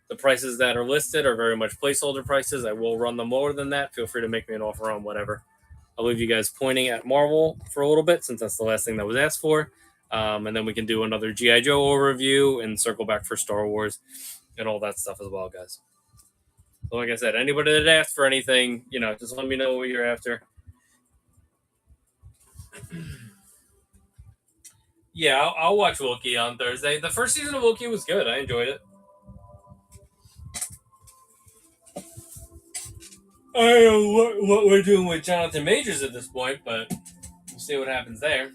[SPEAKER 1] The prices that are listed are very much placeholder prices. I will run them lower than that. Feel free to make me an offer on whatever. I'll leave you guys pointing at Marvel for a little bit since that's the last thing that was asked for. And then we can do another G.I. Joe overview and circle back for Star Wars and all that stuff as well, guys. So like I said, anybody that asked for anything, just let me know what you're after. Yeah, I'll watch Wilkie on Thursday. The first season of Wilkie was good. I enjoyed it. I don't know what we're doing with Jonathan Majors at this point, but we'll see what happens there.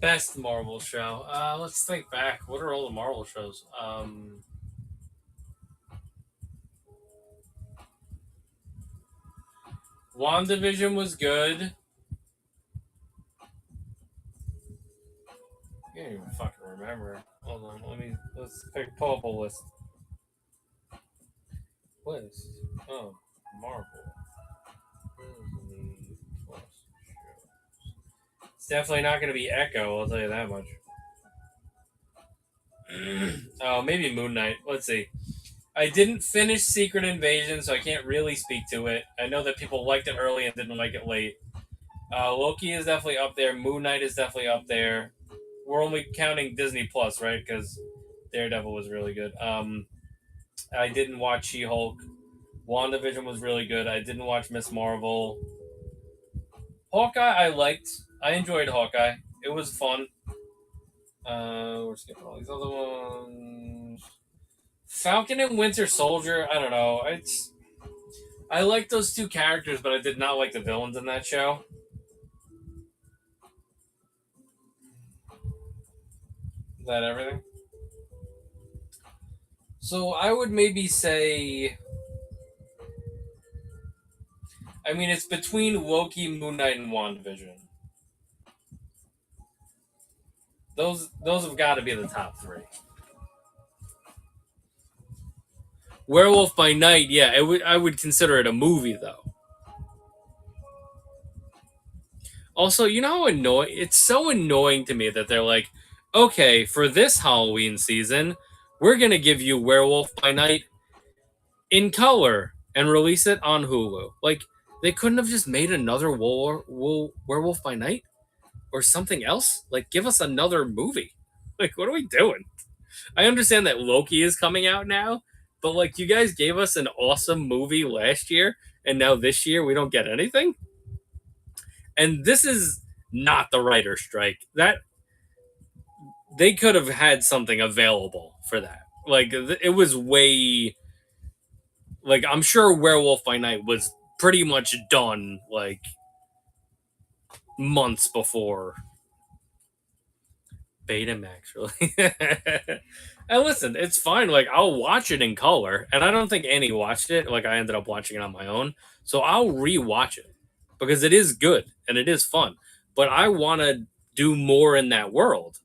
[SPEAKER 1] Best Marvel show. Let's think back. What are all the Marvel shows? WandaVision was good. I can't even fucking remember. Hold on, let's pull up a list. List. Oh, Marvel. Disney Plus shows. It's definitely not going to be Echo. I'll tell you that much. Oh, maybe Moon Knight. Let's see. I didn't finish Secret Invasion, so I can't really speak to it. I know that people liked it early and didn't like it late. Loki is definitely up there. Moon Knight is definitely up there. We're only counting Disney Plus, right? Because Daredevil was really good. I didn't watch She-Hulk. WandaVision was really good. I didn't watch Miss Marvel. Hawkeye, I liked. I enjoyed Hawkeye. It was fun. We're skipping all these other ones. Falcon and Winter Soldier, I don't know. I like those two characters, but I did not like the villains in that show. Is that everything? So I would maybe say, I mean, it's between Loki, Moon Knight, and WandaVision. Those have got to be the top three. Werewolf by Night, yeah, I would consider it a movie though. Also, you know how annoying it's so annoying to me that they're like, okay, for this Halloween season, we're gonna give you Werewolf by Night in color and release it on Hulu. Like, they couldn't have just made another Werewolf by Night or something else. Like, give us another movie. Like, what are we doing? I understand that Loki is coming out now, but like, you guys gave us an awesome movie last year, and now this year we don't get anything. And this is not the writer strike. That they could have had something available for that. Like, it was way. Like, I'm sure Werewolf by Night was pretty much done like months before Betamax, really. And listen, it's fine. Like, I'll watch it in color, and I don't think Annie watched it. Like, I ended up watching it on my own, so I'll rewatch it because it is good and it is fun. But I want to do more in that world,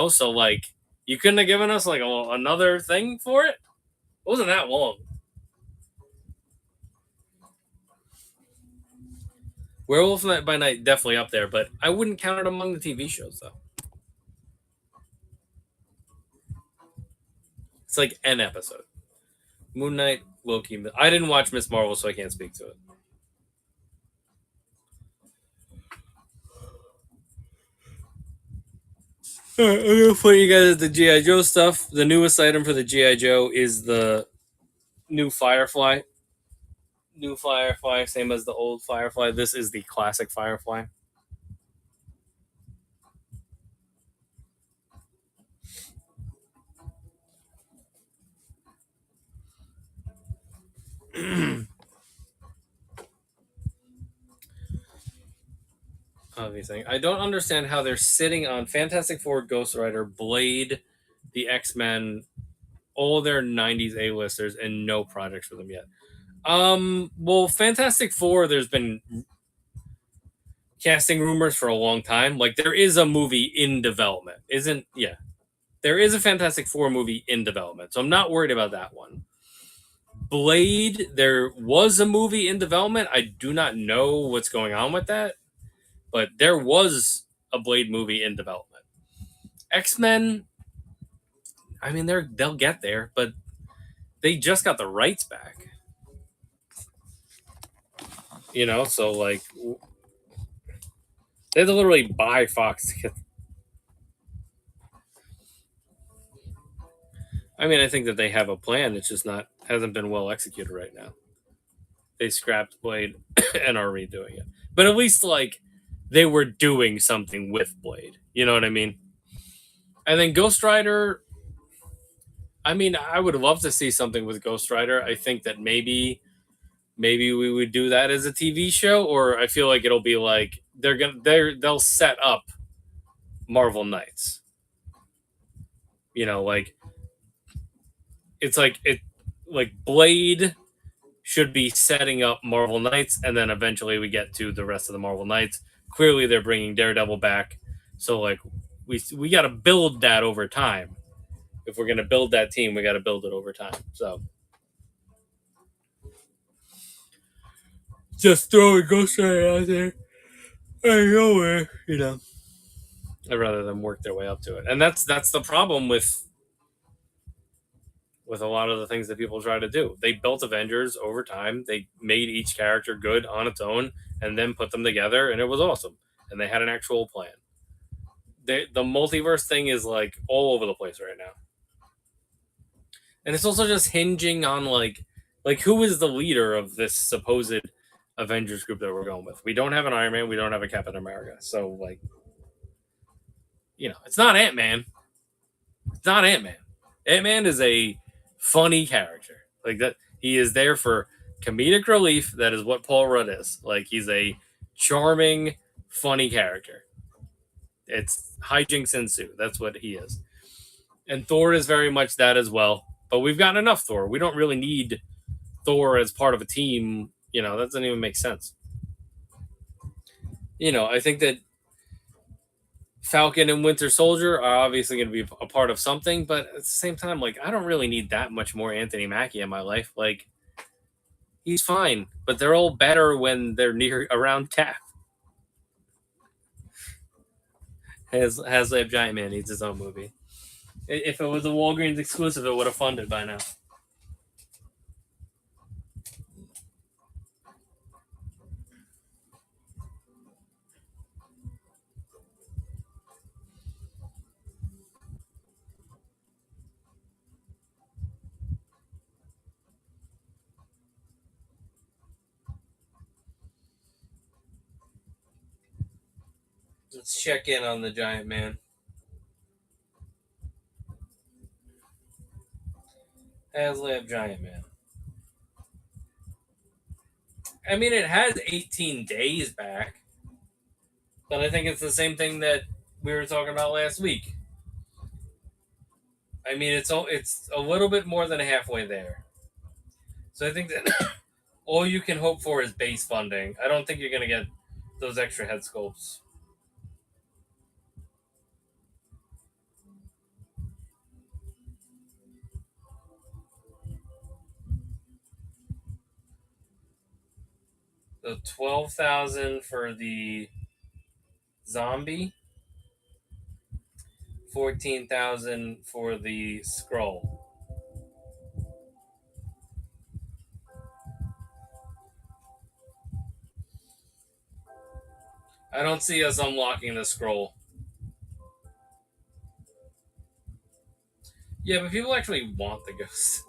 [SPEAKER 1] So like, you couldn't have given us like another thing for it. It wasn't that long. Werewolf by Night definitely up there, but I wouldn't count it among the TV shows though. It's like an episode. Moon Knight, Loki. I didn't watch Miss Marvel, so I can't speak to it. I'm gonna put you guys the GI Joe stuff. The newest item for the GI Joe is the new Firefly. New Firefly, same as the old Firefly. This is the classic Firefly. Obviously, I don't understand how they're sitting on Fantastic Four, Ghost Rider, Blade, the X-Men, all their 90s A-listers, and no projects for them yet. Well, Fantastic Four, there's been casting rumors for a long time. Like, there is a movie in development. Yeah. There is a Fantastic Four movie in development, so I'm not worried about that one. Blade, there was a movie in development. I do not know what's going on with that, but there was a Blade movie in development. X-Men, I mean, they'll get there, but they just got the rights back. So like they had to literally buy Fox to get. I mean, I think that they have a plan. It's just hasn't been well executed right now. They scrapped Blade and are redoing it, but at least like they were doing something with Blade. You know what I mean? And then Ghost Rider. I mean, I would love to see something with Ghost Rider. I think that maybe we would do that as a TV show, or I feel like it'll be like they'll set up Marvel Knights. Like it's like Blade should be setting up Marvel Knights, and then eventually we get to the rest of the Marvel Knights. Clearly, they're bringing Daredevil back, so like we got to build that over time. If we're gonna build that team, we got to build it over time. So just throwing Ghost Rider out there, I nowhere, rather than work their way up to it. And that's the problem with a lot of the things that people try to do. They built Avengers over time. They made each character good on its own and then put them together, and it was awesome. And they had an actual plan. The multiverse thing is like all over the place right now. And it's also just hinging on like who is the leader of this supposed Avengers group that we're going with? We don't have an Iron Man, we don't have a Captain America. So like it's not Ant-Man. It's not Ant-Man. Ant-Man is a funny character. Like that, he is there for comedic relief. That is what Paul Rudd is. Like he's a charming, funny character. It's hijinks ensue. That's what he is. And Thor is very much that as well. But we've got enough Thor. We don't really need Thor as part of a team. That doesn't even make sense. I think that Falcon and Winter Soldier are obviously going to be a part of something, but at the same time, like I don't really need that much more Anthony Mackie in my life. Like he's fine, but they're all better when they're around Cap. HasLab Giant Man needs his own movie. If it was a Walgreens exclusive, it would have funded by now. Let's check in on the Giant Man. HasLab Giant Man. I mean, it has 18 days back, but I think it's the same thing that we were talking about last week. I mean, it's a little bit more than halfway there. So I think that all you can hope for is base funding. I don't think you're going to get those extra head sculpts. So 12,000 for the zombie, 14,000 for the scroll. I don't see us unlocking the scroll. Yeah, but people actually want the ghost.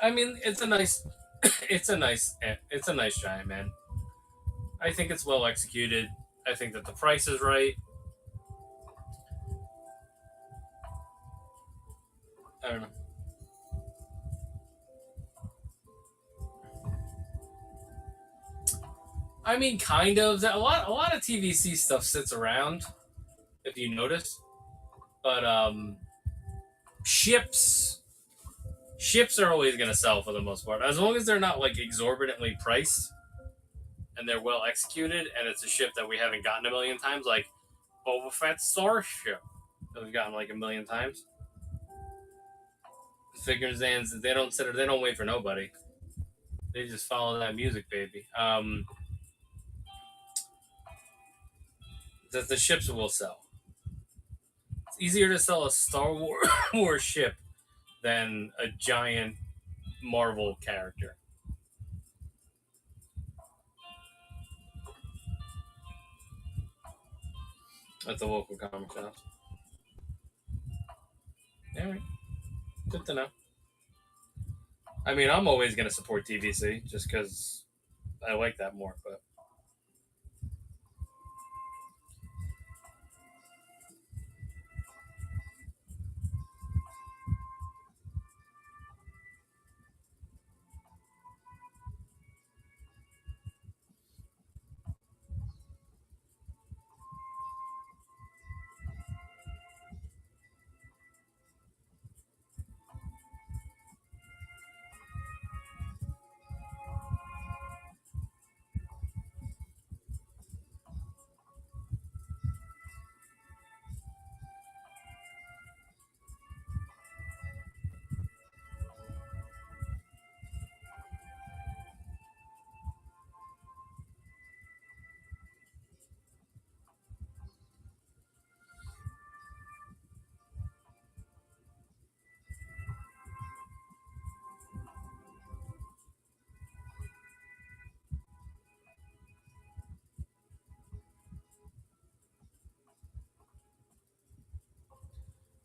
[SPEAKER 1] I mean, it's a nice, it's a nice giant man. I think it's well executed. I think that the price is right. I don't know. I mean, kind of. A lot of TVC stuff sits around, if you notice. But ships, ships are always going to sell for the most part, as long as they're not like exorbitantly priced and they're well executed, and it's a ship that we haven't gotten a million times, like Boba Fett's Starship that we've gotten like a million times. Figures they don't sit, they don't wait for nobody. They just follow that music, baby. The ships will sell. It's easier to sell a Star Wars ship than a giant Marvel character. At the local comic shop. All right, good to know. I mean, I'm always going to support TVC just because I like that more. But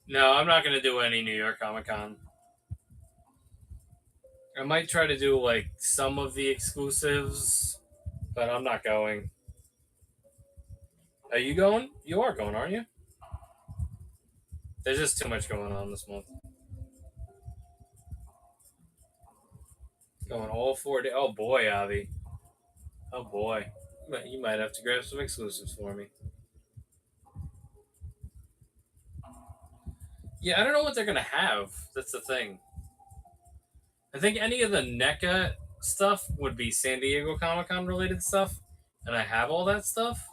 [SPEAKER 1] no, I'm not going to do any New York Comic Con. I might try to do like some of the exclusives, but I'm not going. Are you going? You are going, aren't you? There's just too much going on this month. Going all 4 days. Oh boy, Avi. Oh boy. You might have to grab some exclusives for me. Yeah, I don't know what they're gonna have. That's the thing. I think any of the NECA stuff would be San Diego Comic Con related stuff, and I have all that stuff.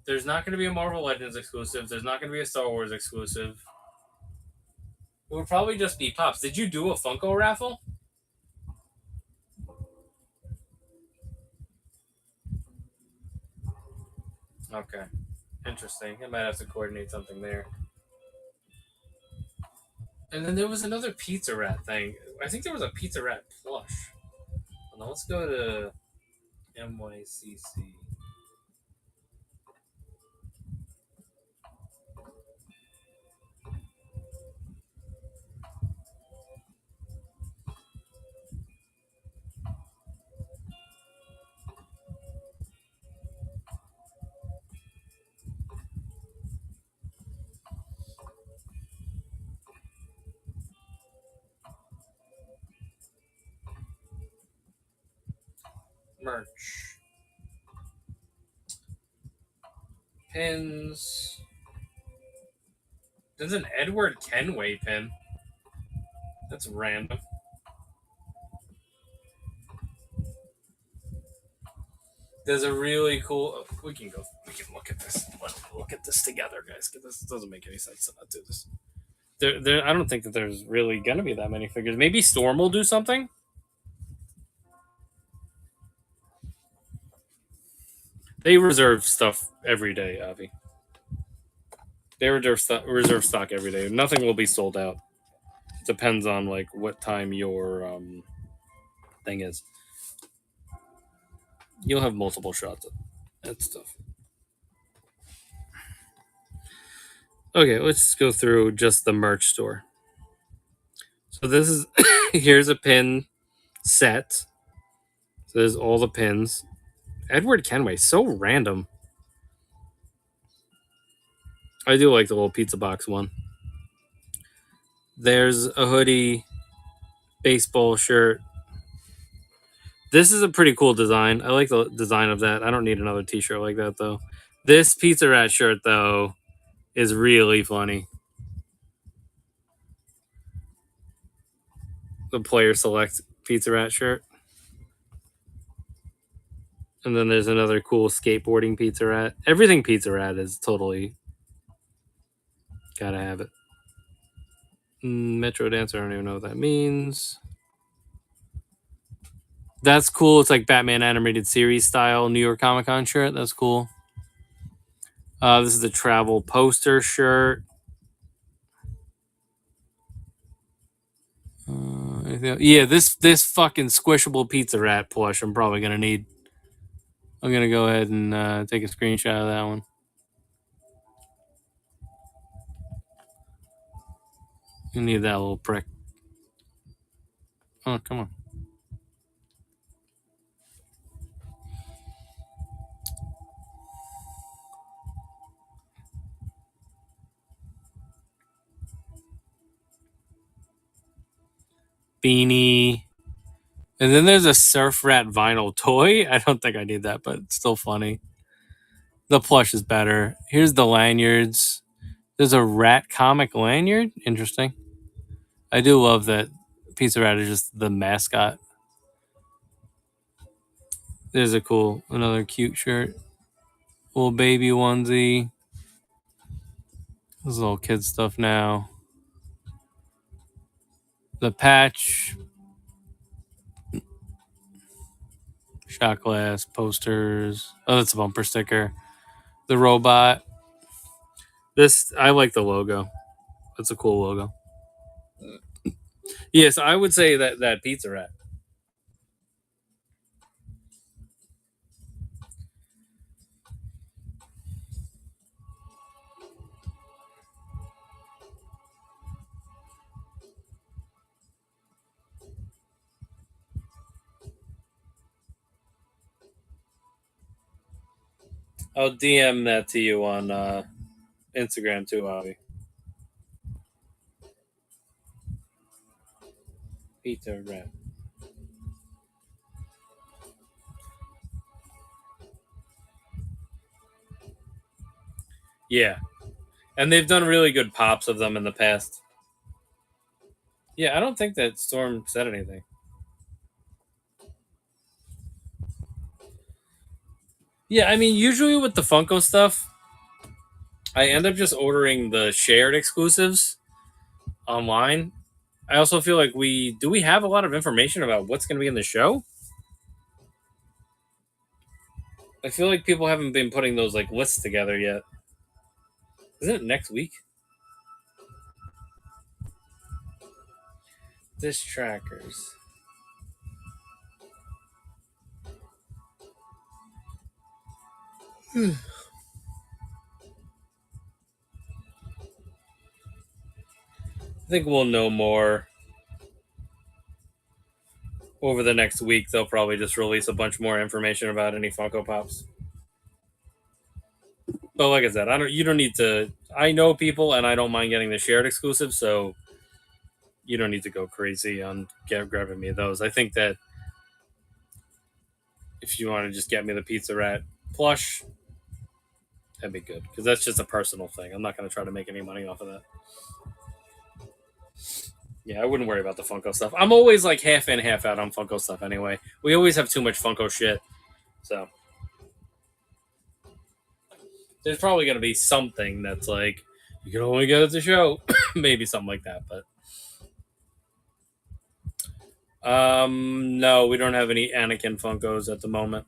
[SPEAKER 1] There's not going to be a Marvel Legends exclusive. There's not going to be a Star Wars exclusive. It would probably just be Pops. Did you do a Funko raffle? Okay. Interesting. I might have to coordinate something there. And then there was another Pizza Rat thing. I think there was a Pizza Rat plush. Now let's go to MYCC. Merch. Pins. There's an Edward Kenway pin. That's random. There's a really cool. We can go. We can look at this. Let's look at this together, guys. This doesn't make any sense to not do this. I don't think that there's really gonna be that many figures. Maybe Storm will do something. They reserve stuff every day, Avi. They reserve stock every day. Nothing will be sold out. Depends on like what time your thing is. You'll have multiple shots at that stuff. Okay, let's go through just the merch store. So this is here's a pin set. So there's all the pins. Edward Kenway, so random. I do like the little pizza box one. There's a hoodie, baseball shirt. This is a pretty cool design. I like the design of that. I don't need another t-shirt like that though. This Pizza Rat shirt though is really funny. The player select Pizza Rat shirt. And then there's another cool skateboarding Pizza Rat. Everything Pizza Rat is totally gotta have it. Metro Dancer, I don't even know what that means. That's cool. It's like Batman animated series style New York Comic Con shirt. That's cool. This is the travel poster shirt. Yeah, this fucking squishable Pizza Rat plush I'm probably gonna need. I'm gonna go ahead and take a screenshot of that one. You need that little prick. Oh, come on. Beanie. And then there's a Surf Rat vinyl toy. I don't think I need that, but it's still funny. The plush is better. Here's the lanyards. There's a rat comic lanyard. Interesting. I do love that Pizza Rat is just the mascot. There's another cute shirt. Little baby onesie. This is all kid stuff now. The patch. Shot glass, posters. Oh, that's a bumper sticker. The robot. I like the logo. That's a cool logo. Yes, I would say that Pizza Rat. I'll DM that to you on Instagram too, Avi. Pizza Rat. Yeah. And they've done really good pops of them in the past. Yeah, I don't think that Storm said anything. Yeah, I mean, usually with the Funko stuff, I end up just ordering the shared exclusives online. I also feel like we have a lot of information about what's going to be in the show? I feel like people haven't been putting those like lists together yet. Isn't it next week? Dish trackers. I think we'll know more over the next week. They'll probably just release a bunch more information about any Funko Pops. But like I said, you don't need to. I know people, and I don't mind getting the shared exclusive, so you don't need to go crazy on grabbing me those. I think that if you want to just get me the Pizza Rat plush, that'd be good because that's just a personal thing. I'm not going to try to make any money off of that. Yeah, I wouldn't worry about the Funko stuff. I'm always like half in, half out on Funko stuff anyway. We always have too much Funko shit, so there's probably going to be something that's like you can only get at the show, maybe something like that. But no, we don't have any Anakin Funkos at the moment.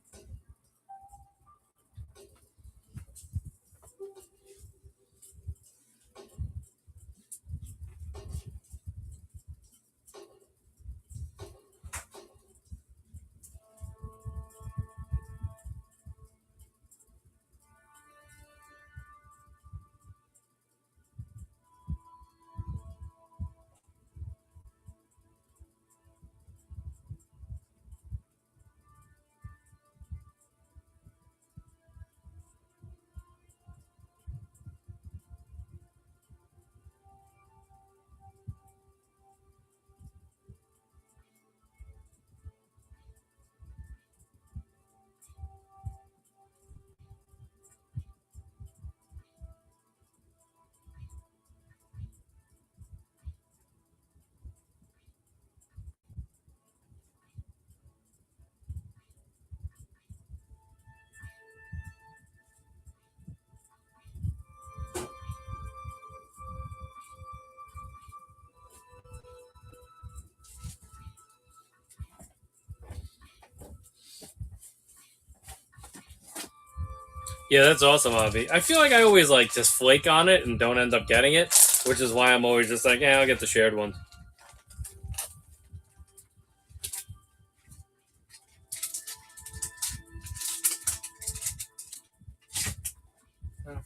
[SPEAKER 1] Yeah, that's awesome, Avi. I feel like I always like just flake on it and don't end up getting it, which is why I'm always just like, yeah, I'll get the shared one.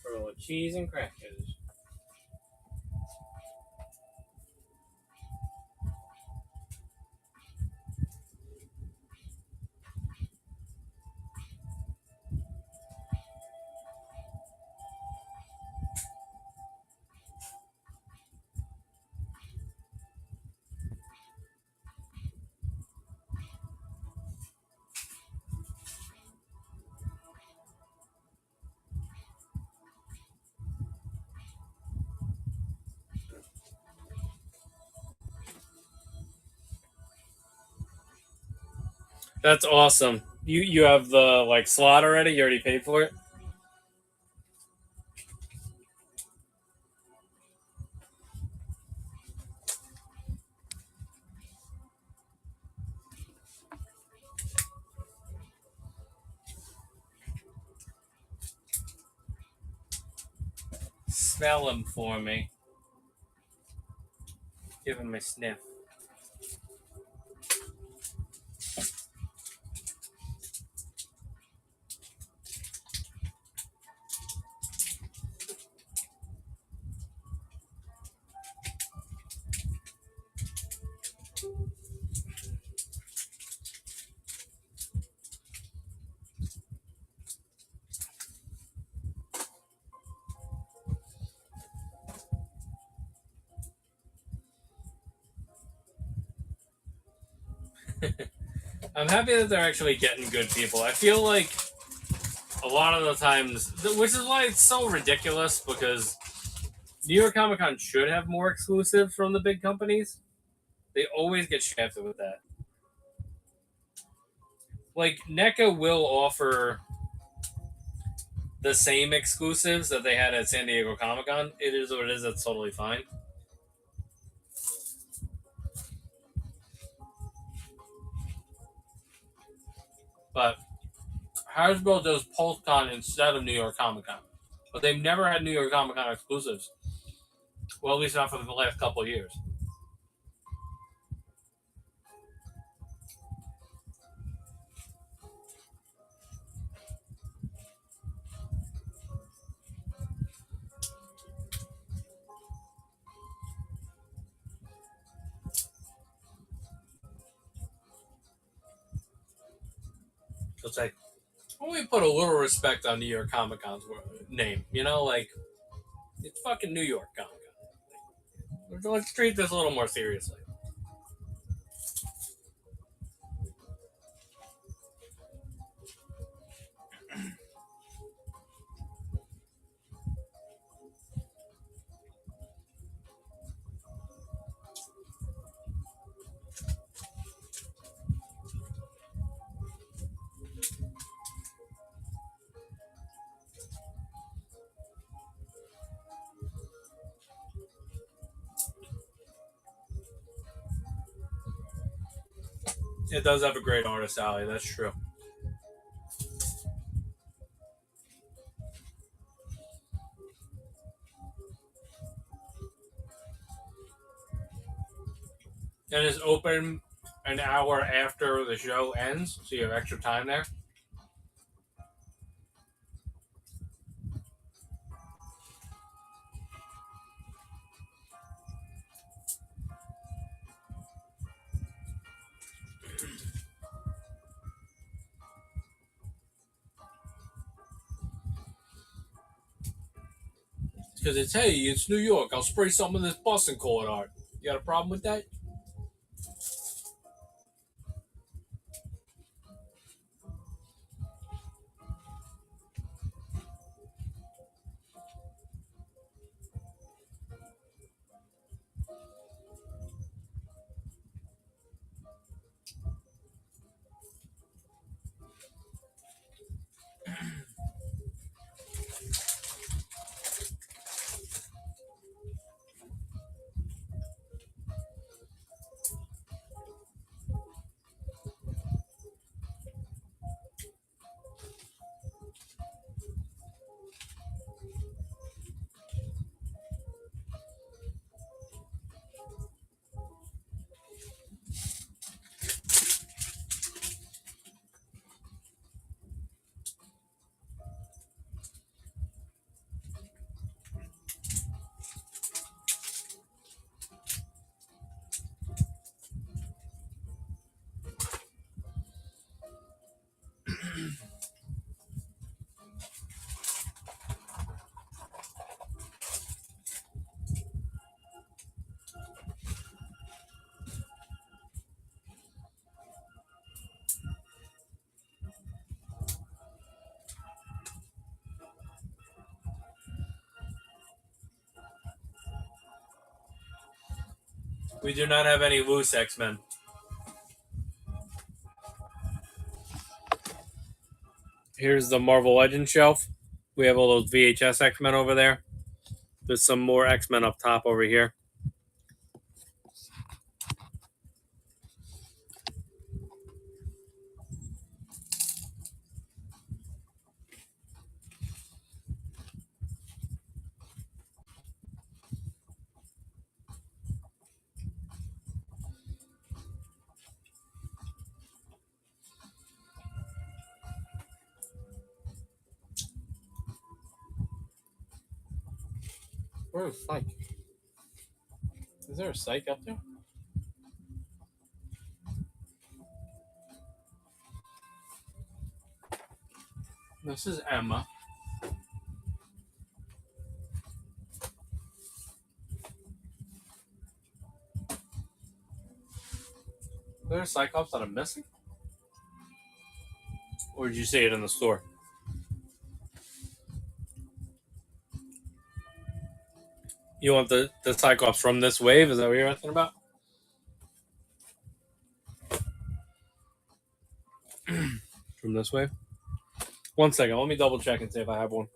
[SPEAKER 1] For a little cheese and crackers. That's awesome. You have the like slot already. You already paid for it. Smell them for me. Give him a sniff. I'm happy that they're actually getting good people. I feel like a lot of the times, which is why it's so ridiculous, because New York Comic Con should have more exclusives from the big companies. They always get shafted with that. Like NECA will offer the same exclusives that they had at San Diego Comic Con. It is what it is. That's totally fine. But Hasbro does PulseCon instead of New York Comic Con, but they've never had New York Comic Con exclusives. Well, at least not for the last couple of years. So it's like, why don't we put a little respect on New York Comic Con's name? You know, like it's fucking New York Comic Con. Let's treat this a little more seriously. It does have a great artist alley. That's true. And it's open an hour after the show ends, so you have extra time there. Because it's, hey, it's New York. I'll spray some of this Boston colored art. You got a problem with that? We do not have any loose X-Men. Here's the Marvel Legends shelf. We have all those VHS X-Men over there. There's some more X-Men up top over here. Where's Psych? Is there a Psych up there? This is Emma. Is there a Cyclops that I'm missing? Or did you see it in the store? You want the Cyclops from this wave? Is that what you're asking about? From this wave? 1 second. Let me double check and see if I have one.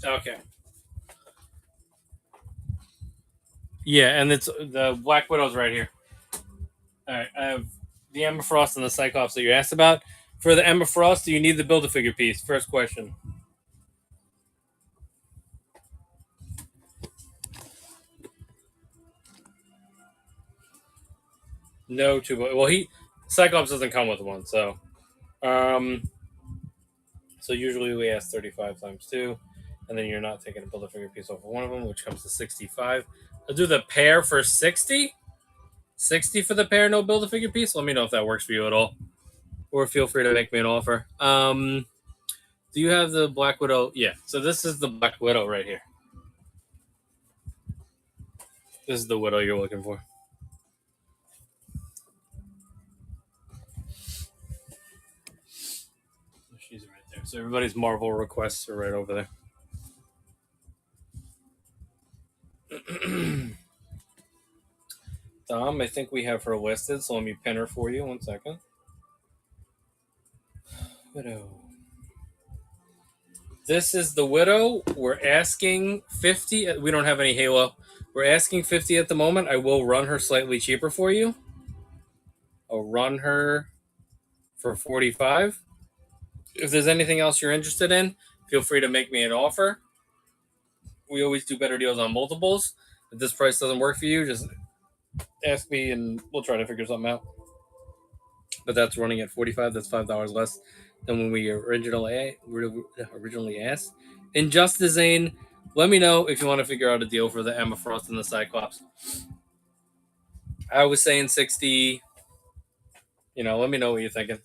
[SPEAKER 1] Okay. Yeah, and it's the Black Widow's right here. All right, I have the Emma Frost and the Cyclops that you asked about. For the Emma Frost, do you need the Build-A-Figure piece? First question. No, two. Well, Cyclops doesn't come with one, so so usually we ask 35 times 2, and then you're not taking a Build-A-Figure piece off of one of them, which comes to 65. I'll do the pair for 60. 60 for the pair, no Build-A-Figure piece. Let me know if that works for you at all, or feel free to make me an offer. Do you have the Black Widow? Yeah. So this is the Black Widow right here. This is the Widow you're looking for. She's right there. So everybody's Marvel requests are right over there. Dom, I think we have her listed, so let me pin her for you. 1 second. Widow. This is the Widow. We're asking 50. We don't have any Halo. We're asking 50 at the moment. I will run her slightly cheaper for you. I'll run her for 45. If there's anything else you're interested in, feel free to make me an offer. We always do better deals on multiples. If this price doesn't work for you, just ask me and we'll try to figure something out. But that's running at 45. That's $5 less than when we originally asked. Injustice Zane, let me know if you want to figure out a deal for the Emma Frost and the Cyclops. I was saying 60. Let me know what you're thinking.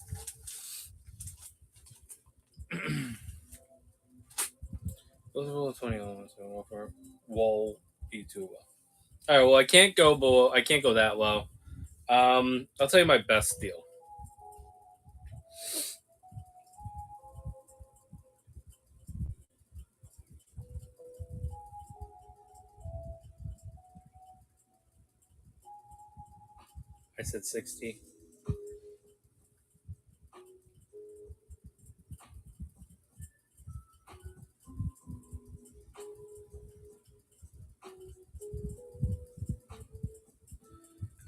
[SPEAKER 1] Those are all 20 elements. Wall E2. All right. Well, I can't go below. I can't go that low. I'll tell you my best deal. I said 60.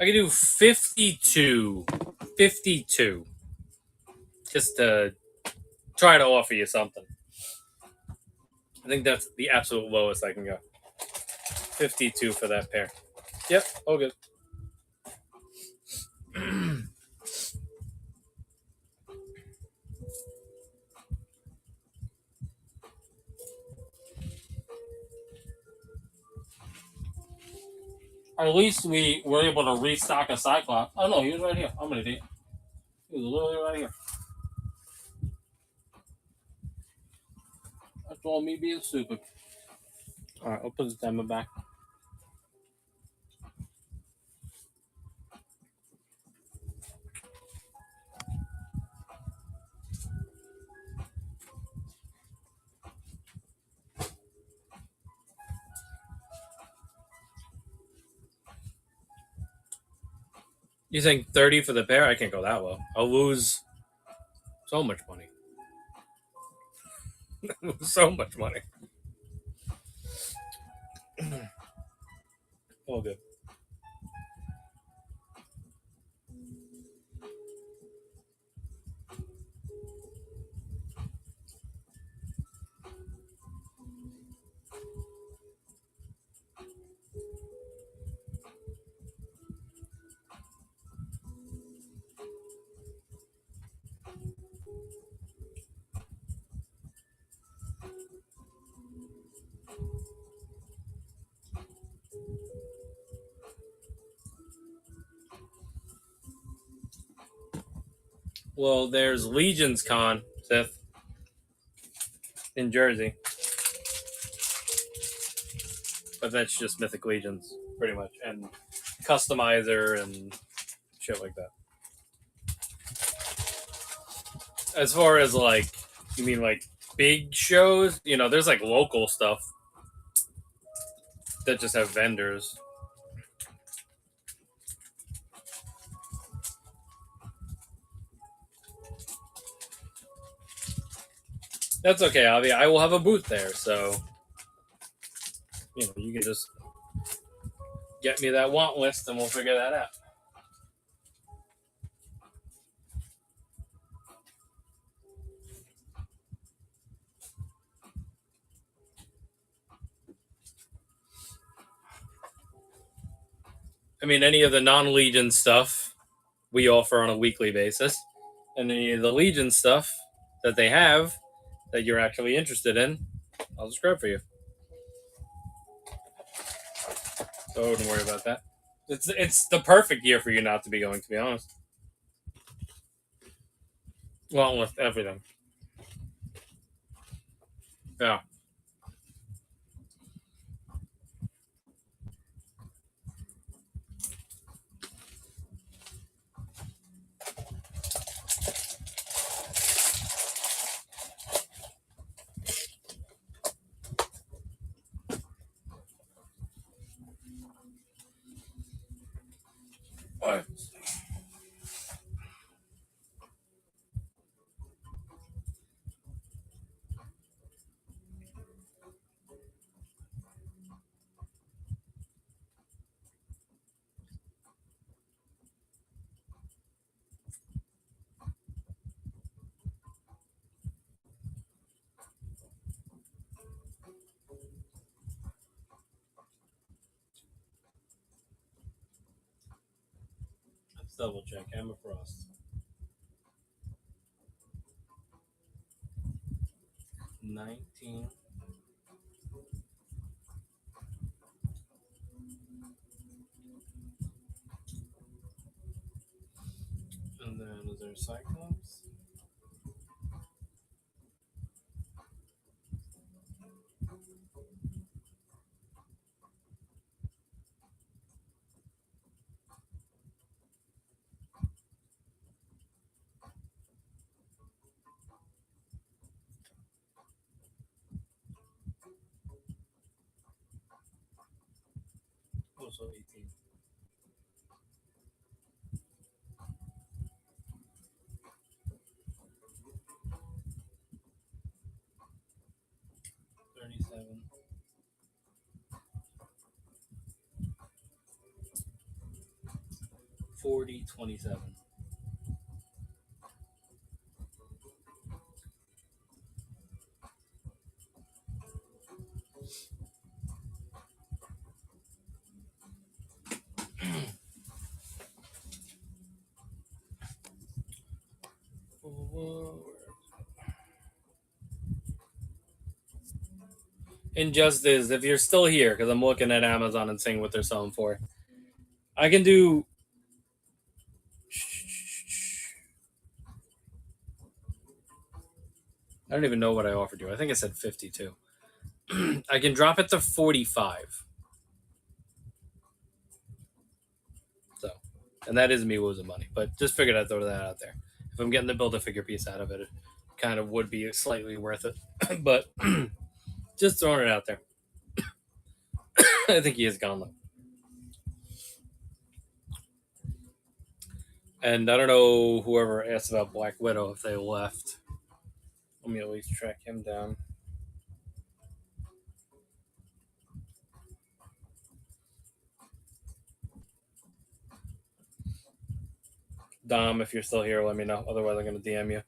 [SPEAKER 1] I can do 52. 52. Just to try to offer you something. I think that's the absolute lowest I can go. 52 for that pair. Yep, all good. At least we were able to restock a Cyclops. Oh no, he was right here. I'm an idiot. He was literally right here. That's all me being stupid. Alright, I'll put the timer back. You think 30 for the pair? I can't go that low. I'll lose so much money. So much money. All good. Well, there's Legion's Con, Seth, in Jersey. But that's just Mythic Legions, pretty much. And Customizer and shit like that. As far as you mean big shows? There's local stuff that just have vendors. That's okay, Avi. I will have a booth there, so you can just get me that want list, and we'll figure that out. I mean, any of the non-Legion stuff we offer on a weekly basis, and any of the Legion stuff that they have that you're actually interested in, I'll describe for you. So I wouldn't worry about that. It's the perfect year for you not to be going, to be honest. Well, with everything. Yeah. What? Let's double check. Emma Frost. 19. And then is there Cyclops? Also 18. $37. 40, 27. Injustice, if you're still here, because I'm looking at Amazon and seeing what they're selling for, I can do. I don't even know what I offered you. I think I said 52. I can drop it to 45. So, and that is me losing money, but just figured I'd throw that out there. If I'm getting the Build-A-Figure piece out of it, it kind of would be slightly worth it. But just throwing it out there. I think he is gone though. And I don't know whoever asked about Black Widow if they left. Let me at least track him down. Dom, if you're still here, let me know. Otherwise, I'm going to DM you.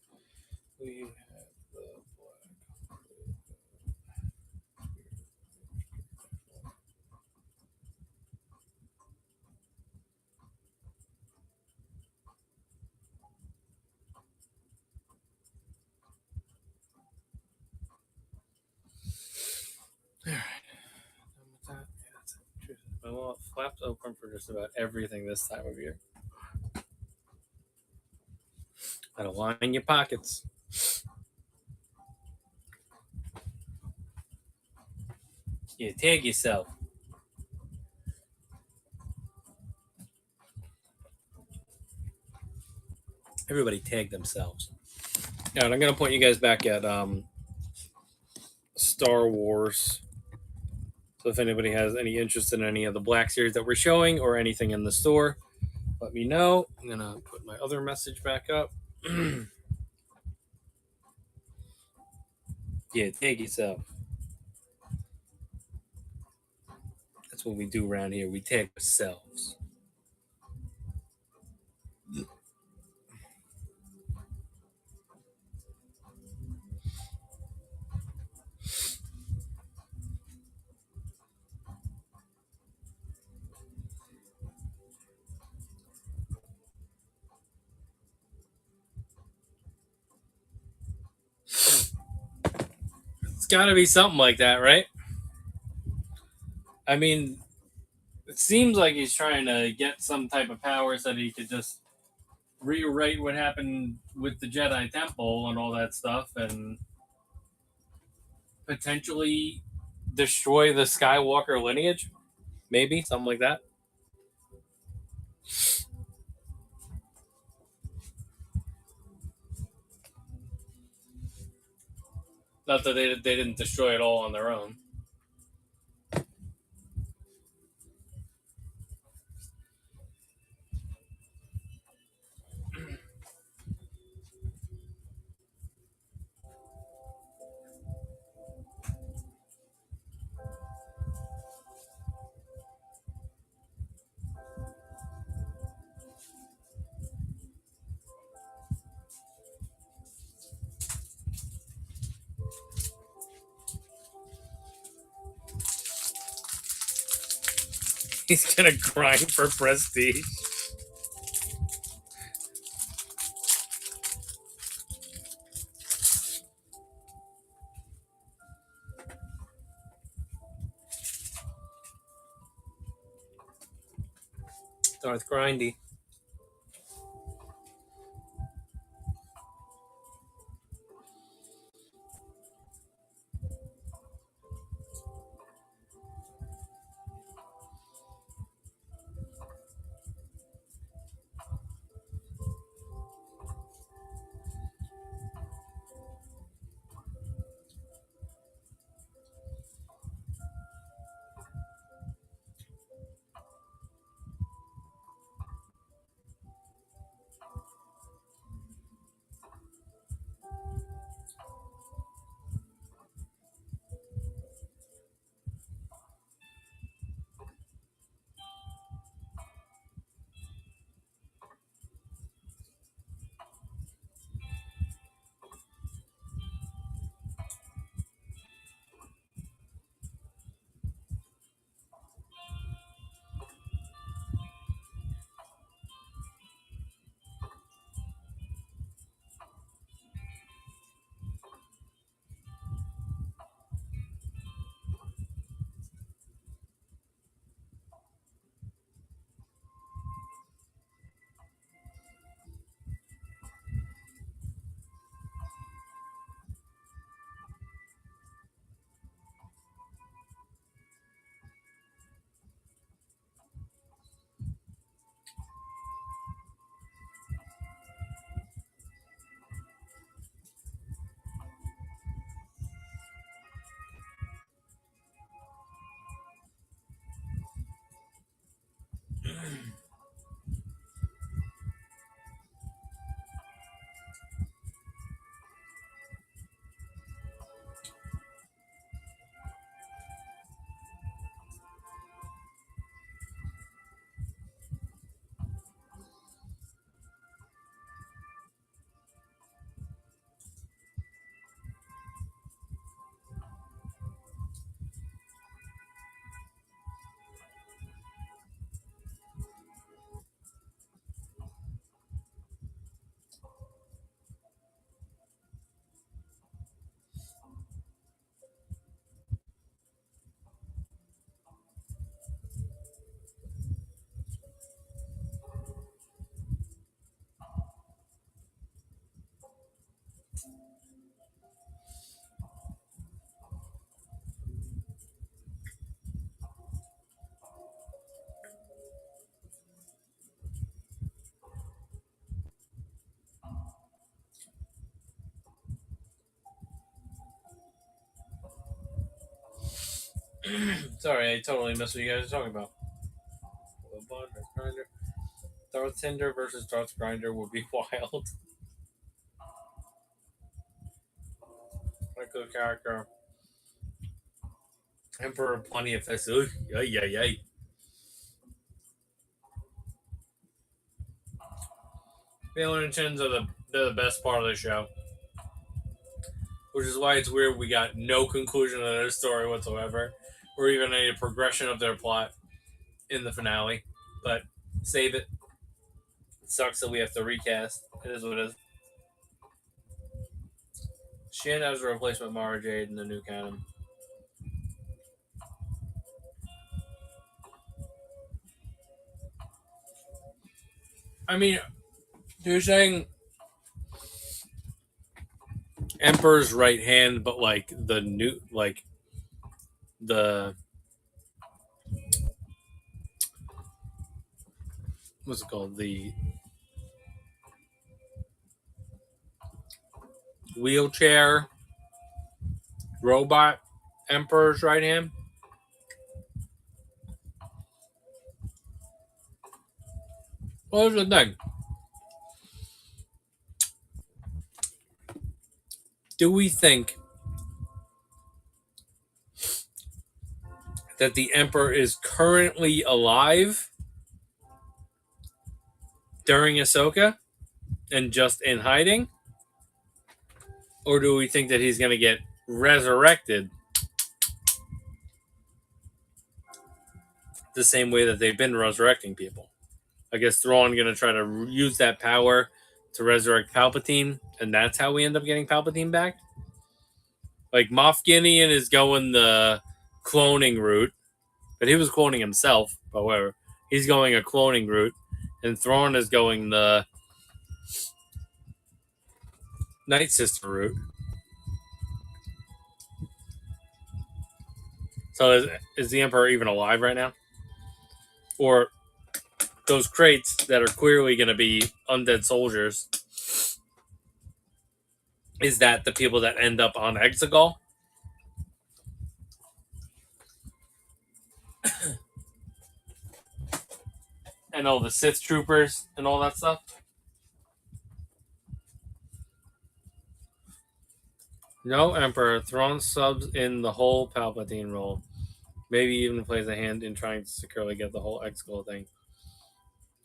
[SPEAKER 1] We have the Black. All right. My wallet flaps open for just about everything this time of year. I don't line your pockets. Yeah, tag yourself. Everybody tag themselves. All right, I'm going to point you guys back at Star Wars. So if anybody has any interest in any of the Black Series that we're showing or anything in the store, let me know. I'm going to put my other message back up. Yeah, tag yourself. That's what we do around here. We tag ourselves. It's got to be something like that, right? I mean, it seems like he's trying to get some type of power so that he could just rewrite what happened with the Jedi Temple and all that stuff and potentially destroy the Skywalker lineage. Maybe something like that. Not that they didn't destroy it all on their own. He's gonna grind for prestige. Darth Grindy. Sorry, I totally missed what you guys are talking about. Darth Tinder versus Darth Grinder would be wild. What a good character. Emperor Plenty of Fists. Yay. The Chins are the best part of the show. Which is why it's weird we got no conclusion of their story whatsoever, or even a progression of their plot in the finale. But save it. It sucks that we have to recast. It is what it is. Shin as a replacement Mara Jade in the new canon. I mean, you're saying Emperor's right hand, but like the new, like the what's it called? The wheelchair robot Emperor's right hand. Well, here's the thing. Do we think that the Emperor is currently alive during Ahsoka and just in hiding? Or do we think that he's going to get resurrected the same way that they've been resurrecting people? I guess Thrawn going to try to use that power to resurrect Palpatine, and that's how we end up getting Palpatine back? Like, Moff Gideon is going the cloning route, but he was cloning himself, but whatever. He's going a cloning route, and Thrawn is going the Night Sister route. So is the Emperor even alive right now? Or those crates that are clearly going to be undead soldiers, is that the people that end up on Exegol? And all the Sith troopers and all that stuff? No, Emperor. Thrawn subs in the whole Palpatine role. Maybe even plays a hand in trying to securely get the whole Exegol thing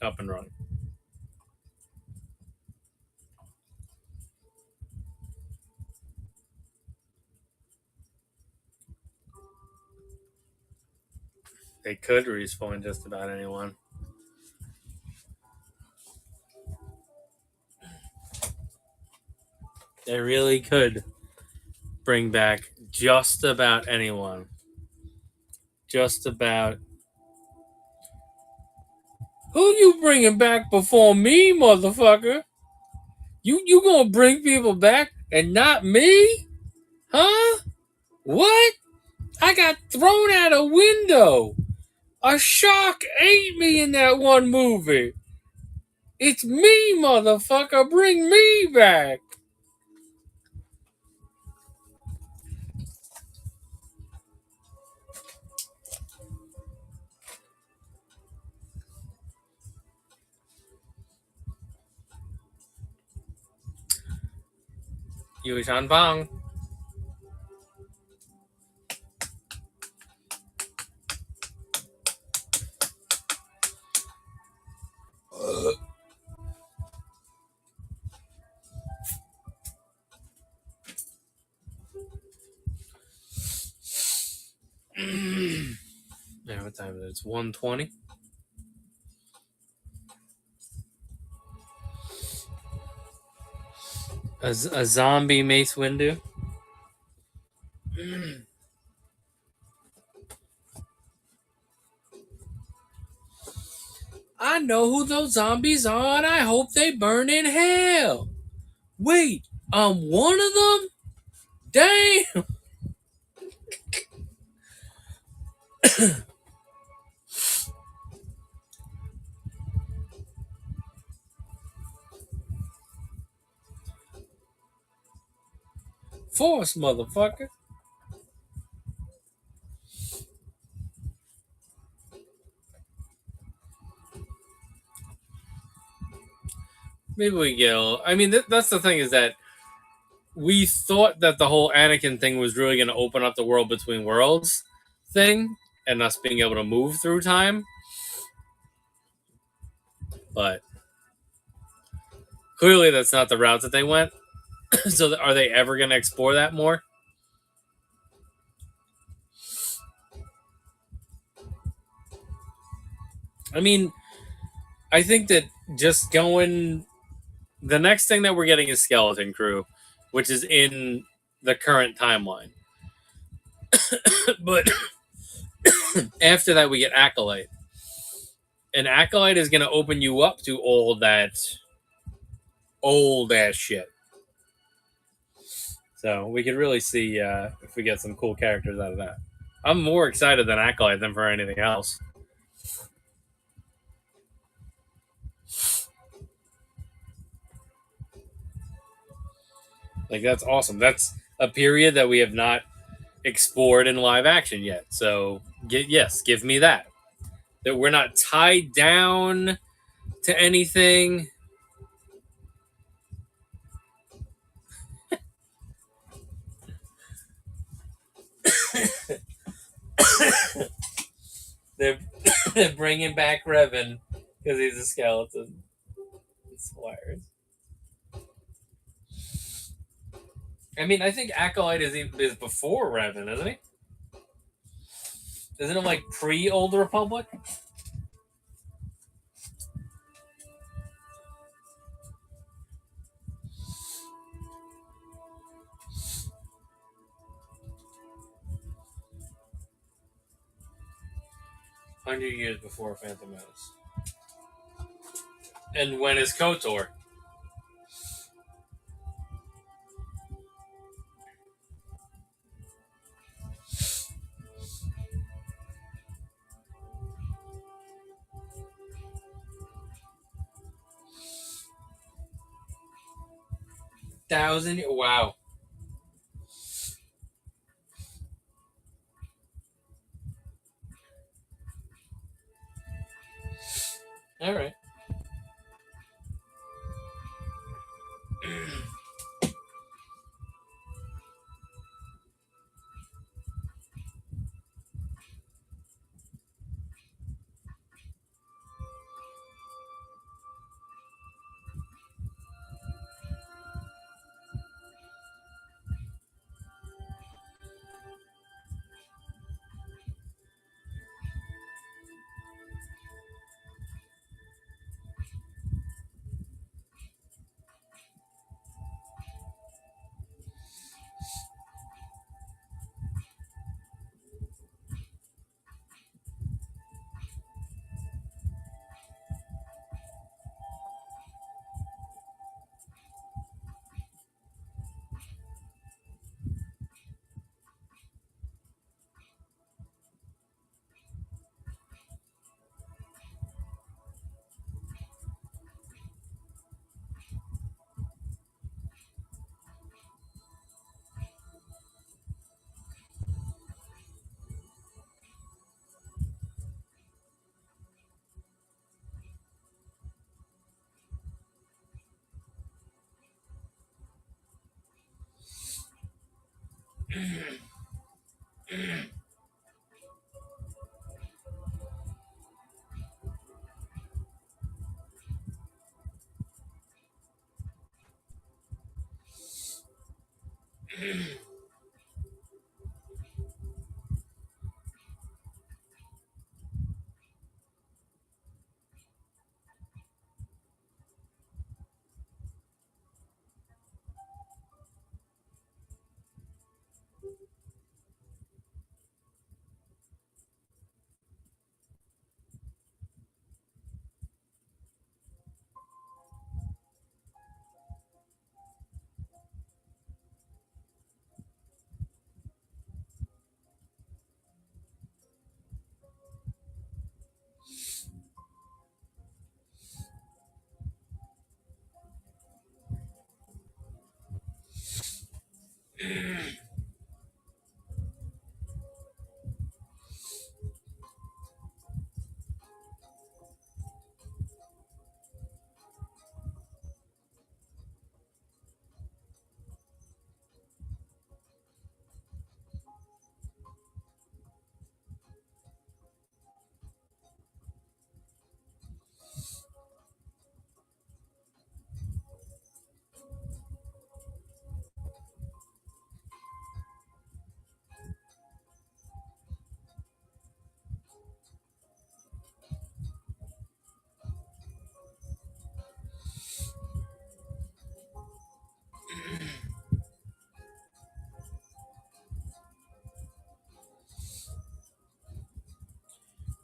[SPEAKER 1] up and running. They could respawn just about anyone. They really could bring back just about anyone. Just about. Who you bringing back before me, motherfucker? You gonna bring people back and not me? Huh? What? I got thrown out a window. A shark ate me in that one movie. It's me, motherfucker. Bring me back. Yu Shan Bang. Now what time is it? It's 1:20. A zombie Mace Windu. I know who those zombies are, and I hope they burn in hell. Wait, I'm one of them? Damn! Force, motherfucker. Maybe we get. I mean, that's the thing, is that we thought that the whole Anakin thing was really going to open up the world between worlds thing and us being able to move through time. But clearly, that's not the route that they went. So, are they ever going to explore that more? I mean, I think that just going. The next thing that we're getting is Skeleton Crew, which is in the current timeline. But after that, we get Acolyte. And Acolyte is going to open you up to all that old ass shit. So we could really see if we get some cool characters out of that. I'm more excited than Acolyte than for anything else. Like, that's awesome. That's a period that we have not explored in live action yet. So give me that. That we're not tied down to anything. they're, they're bringing back Revan because he's a skeleton. It's hilarious. I mean, I think Acolyte is before Revan, isn't he? Isn't it like pre-Old Republic? 100 years before Phantom Menace. And when is KOTOR? Wow. All right.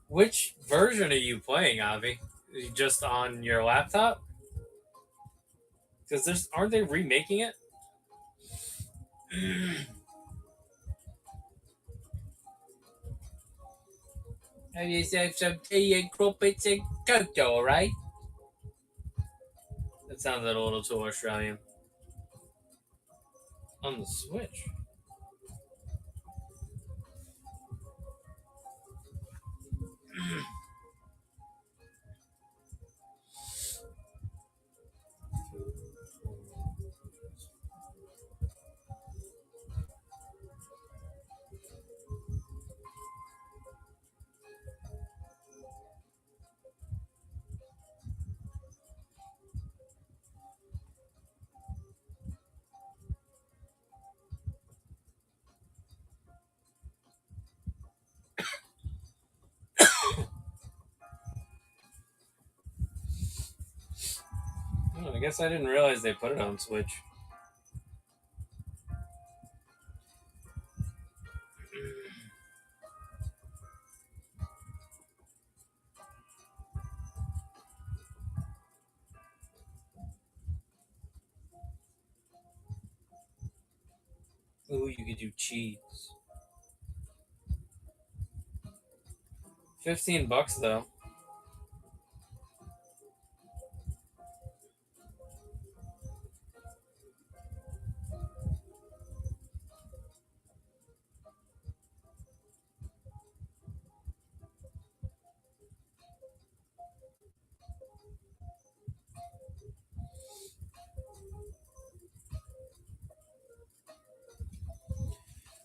[SPEAKER 1] Which version are you playing, Avi? Just on your laptop? Because there's aren't they remaking it? Have you said some tea and crumpets and cocoa, right? That sounded a little too Australian. On the Switch. Oh, I guess I didn't realize they put it on Switch. Ooh, you could do cheese. $15 though.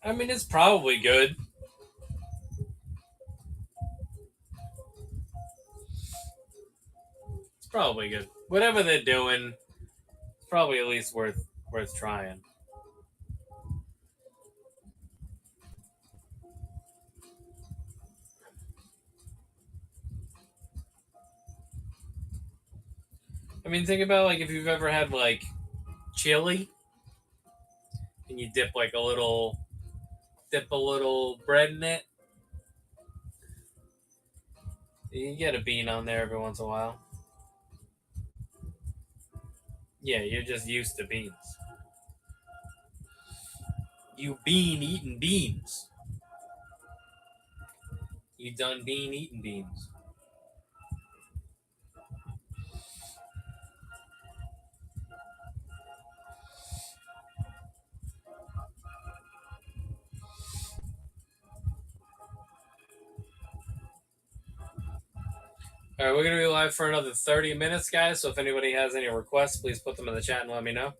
[SPEAKER 1] I mean, it's probably good. It's probably good. Whatever they're doing, it's probably at least worth trying. I mean, think about like if you've ever had like chili and you dip a little bread in it. You get a bean on there every once in a while. Yeah, you're just used to beans. You bean eating beans. You done bean eating beans. All right, we're gonna be live for another 30 minutes, guys. So if anybody has any requests, please put them in the chat and let me know.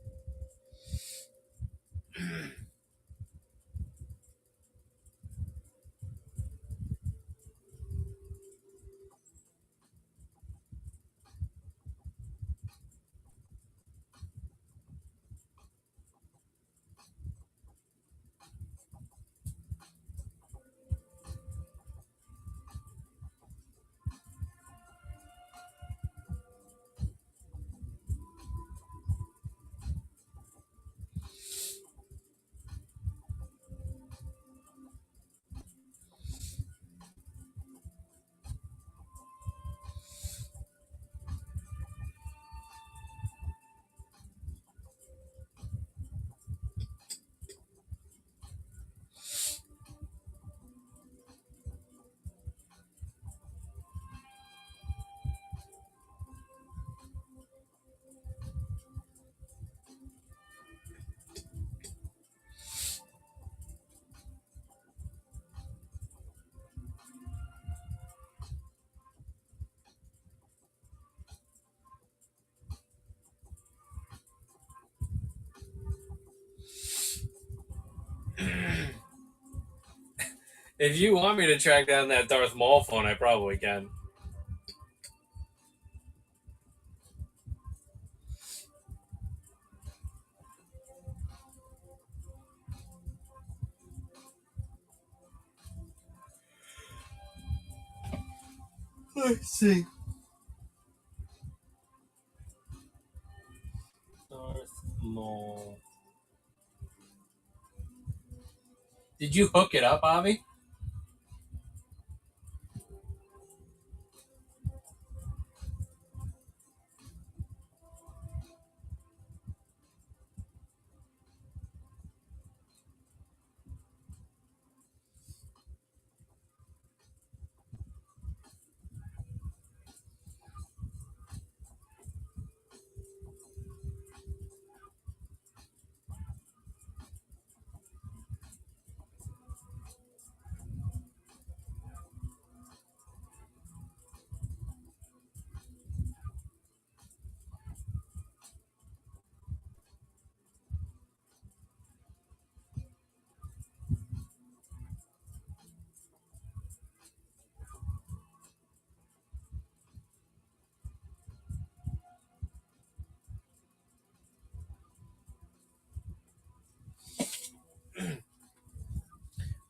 [SPEAKER 1] If you want me to track down that Darth Maul phone, I probably can. Let's see. Darth Maul. Did you hook it up, Avi?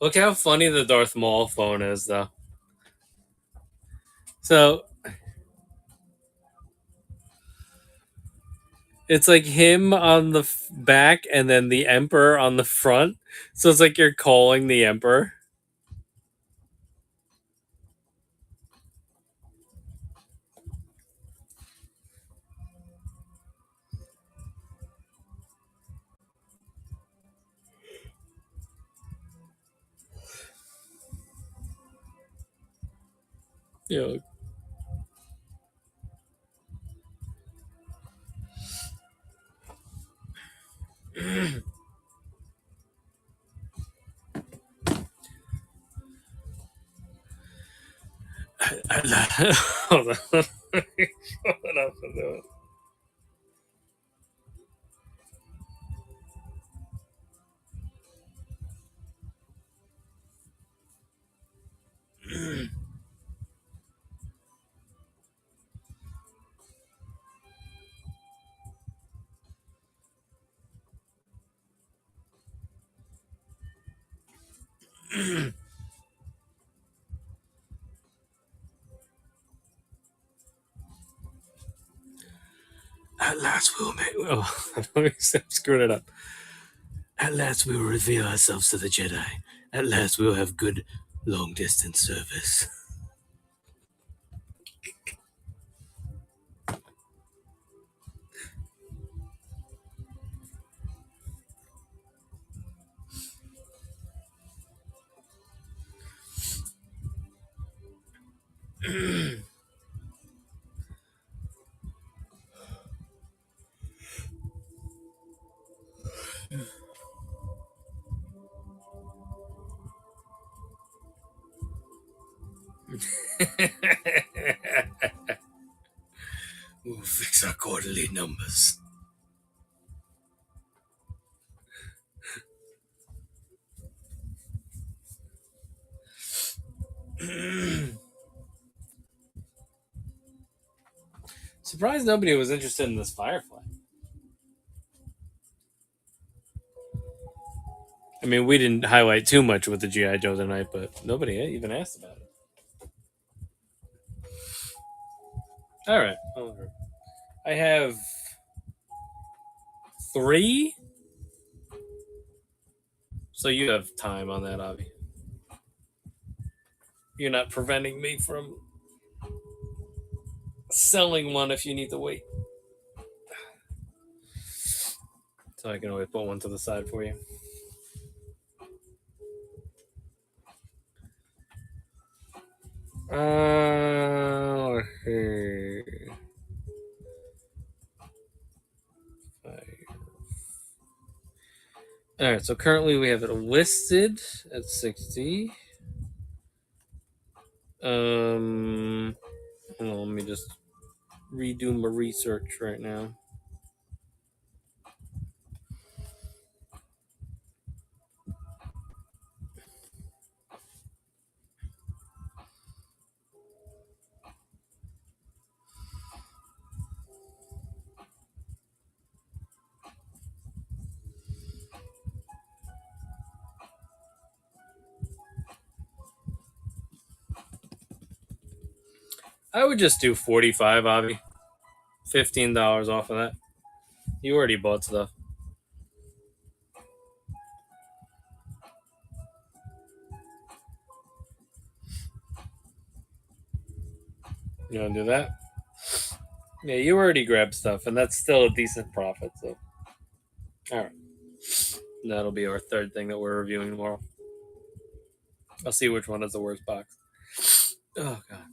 [SPEAKER 1] Look how funny the Darth Maul phone is, though. So it's like him on the back and then the Emperor on the front. So it's like you're calling the Emperor. Yeah. Hold on. Hold on. At last we'll make. Oh, I'm screwing it up. At last we will reveal ourselves to the Jedi. At last we will have good long distance service. We'll fix our quarterly numbers. Surprised nobody was interested in this Firefly. I mean, we didn't highlight too much with the G.I. Joe tonight, but nobody even asked about it. All right. I have 3. So you have time on that, Avi. You're not preventing me from selling one if you need to wait. So I can always put one to the side for you. Let's see. All right, so currently we have it listed at 60. Hold on, let me just redo my research right now. I would just do 45, Avi. $15 off of that. You already bought stuff. You want to do that? Yeah, you already grabbed stuff, and that's still a decent profit. So, all right, that'll be our third thing that we're reviewing tomorrow. I'll see which one is the worst box. Oh god.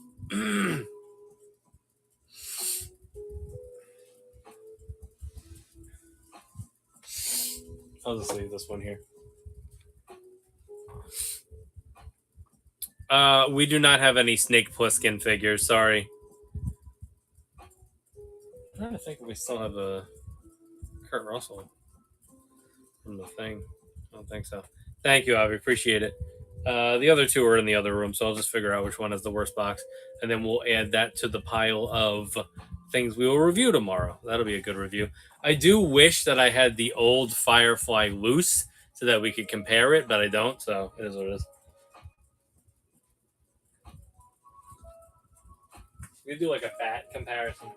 [SPEAKER 1] I'll just leave this one here. We do not have any Snake Plissken figures. Sorry. I'm trying to think if we still have a Kurt Russell from the thing. I don't think so. Thank you, Avi. Appreciate it. The other 2 are in the other room, so I'll just figure out which one is the worst box, and then we'll add that to the pile of things we will review tomorrow. That'll be a good review. I do wish that I had the old Firefly loose so that we could compare it, but I don't, so it is what it is. We do like a fat comparison.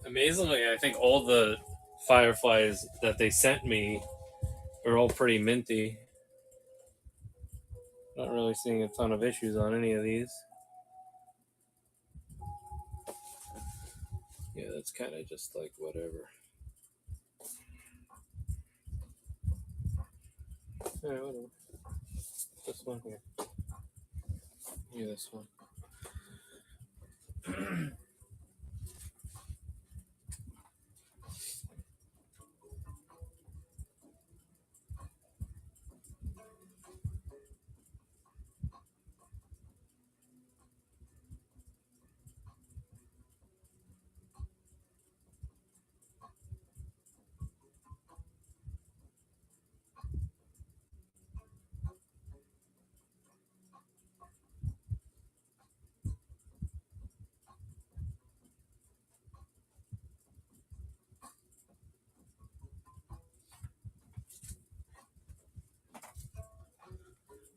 [SPEAKER 1] Amazingly, I think all the Fireflies that they sent me are all pretty minty. Not really seeing a ton of issues on any of these. Yeah, that's kind of just like whatever. Yeah, whatever. This one here. Yeah, this one.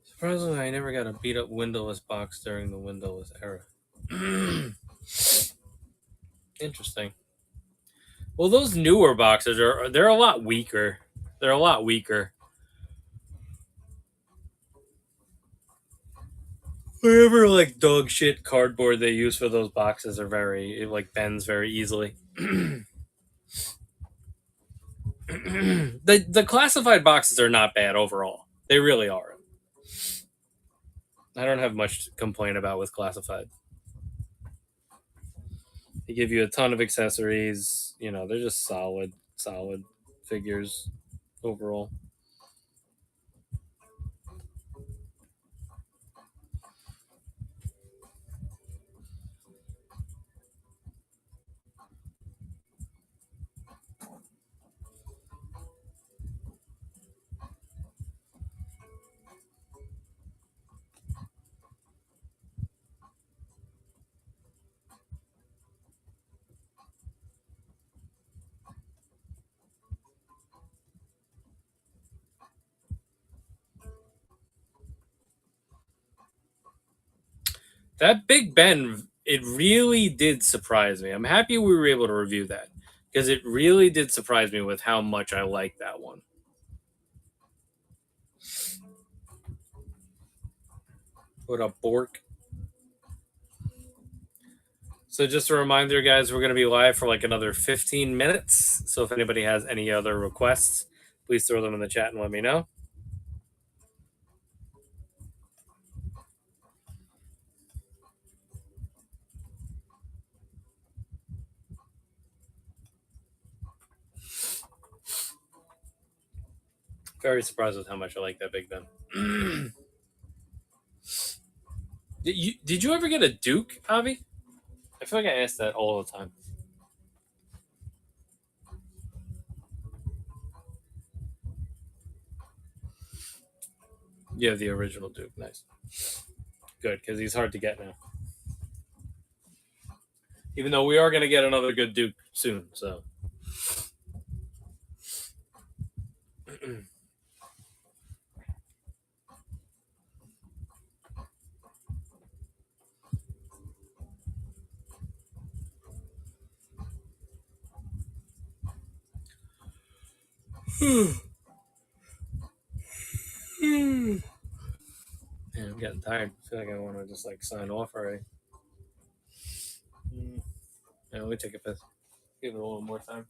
[SPEAKER 1] Surprisingly, I never got a beat up windowless box during the windowless era. Interesting. Well, those newer boxes they're a lot weaker. They're a lot weaker. Whatever like dog shit cardboard they use for those boxes are very it like bends very easily. The classified boxes are not bad overall. They really are. I don't have much to complain about with classified. They give you a ton of accessories. You know, they're just solid figures overall. That Big Ben, it really did surprise me. I'm happy we were able to review that because it really did surprise me with how much I like that one. What up, Bork? So just a reminder, guys, we're going to be live for like another 15 minutes. So if anybody has any other requests, please throw them in the chat and let me know. Very surprised with how much I like that Big Ben. Did you ever get a Duke, Avi? I feel like I ask that all the time. Yeah, the original Duke. Nice. Good, because he's hard to get now. Even though we are going to get another good Duke soon, so. Yeah, I'm getting tired. I feel like I want to just like sign off already. Yeah, let me take a piss. Give it a little more time.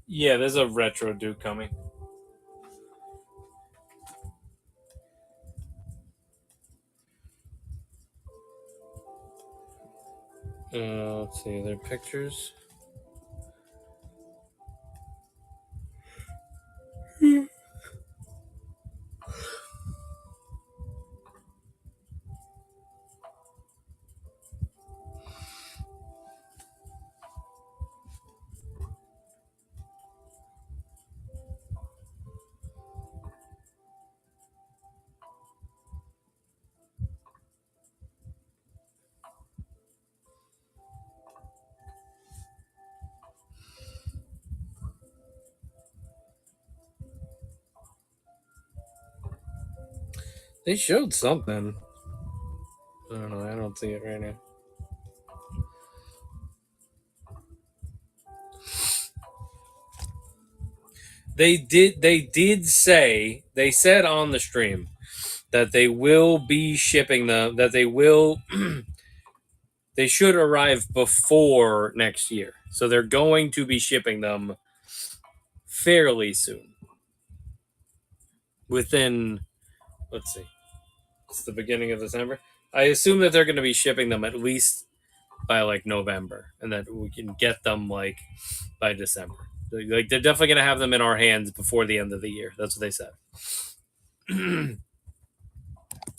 [SPEAKER 1] Yeah, there's a retro Duke coming. Let's see their pictures. They showed something. I don't know. I don't see it right now. They did. They did say. They said on the stream that they will be shipping them. That they will. They should arrive before next year. So they're going to be shipping them fairly soon. Within, let's see, it's the beginning of December. I assume that they're going to be shipping them at least by like November, and that we can get them like by December. Like they're definitely going to have them in our hands before the end of the year. That's what they said.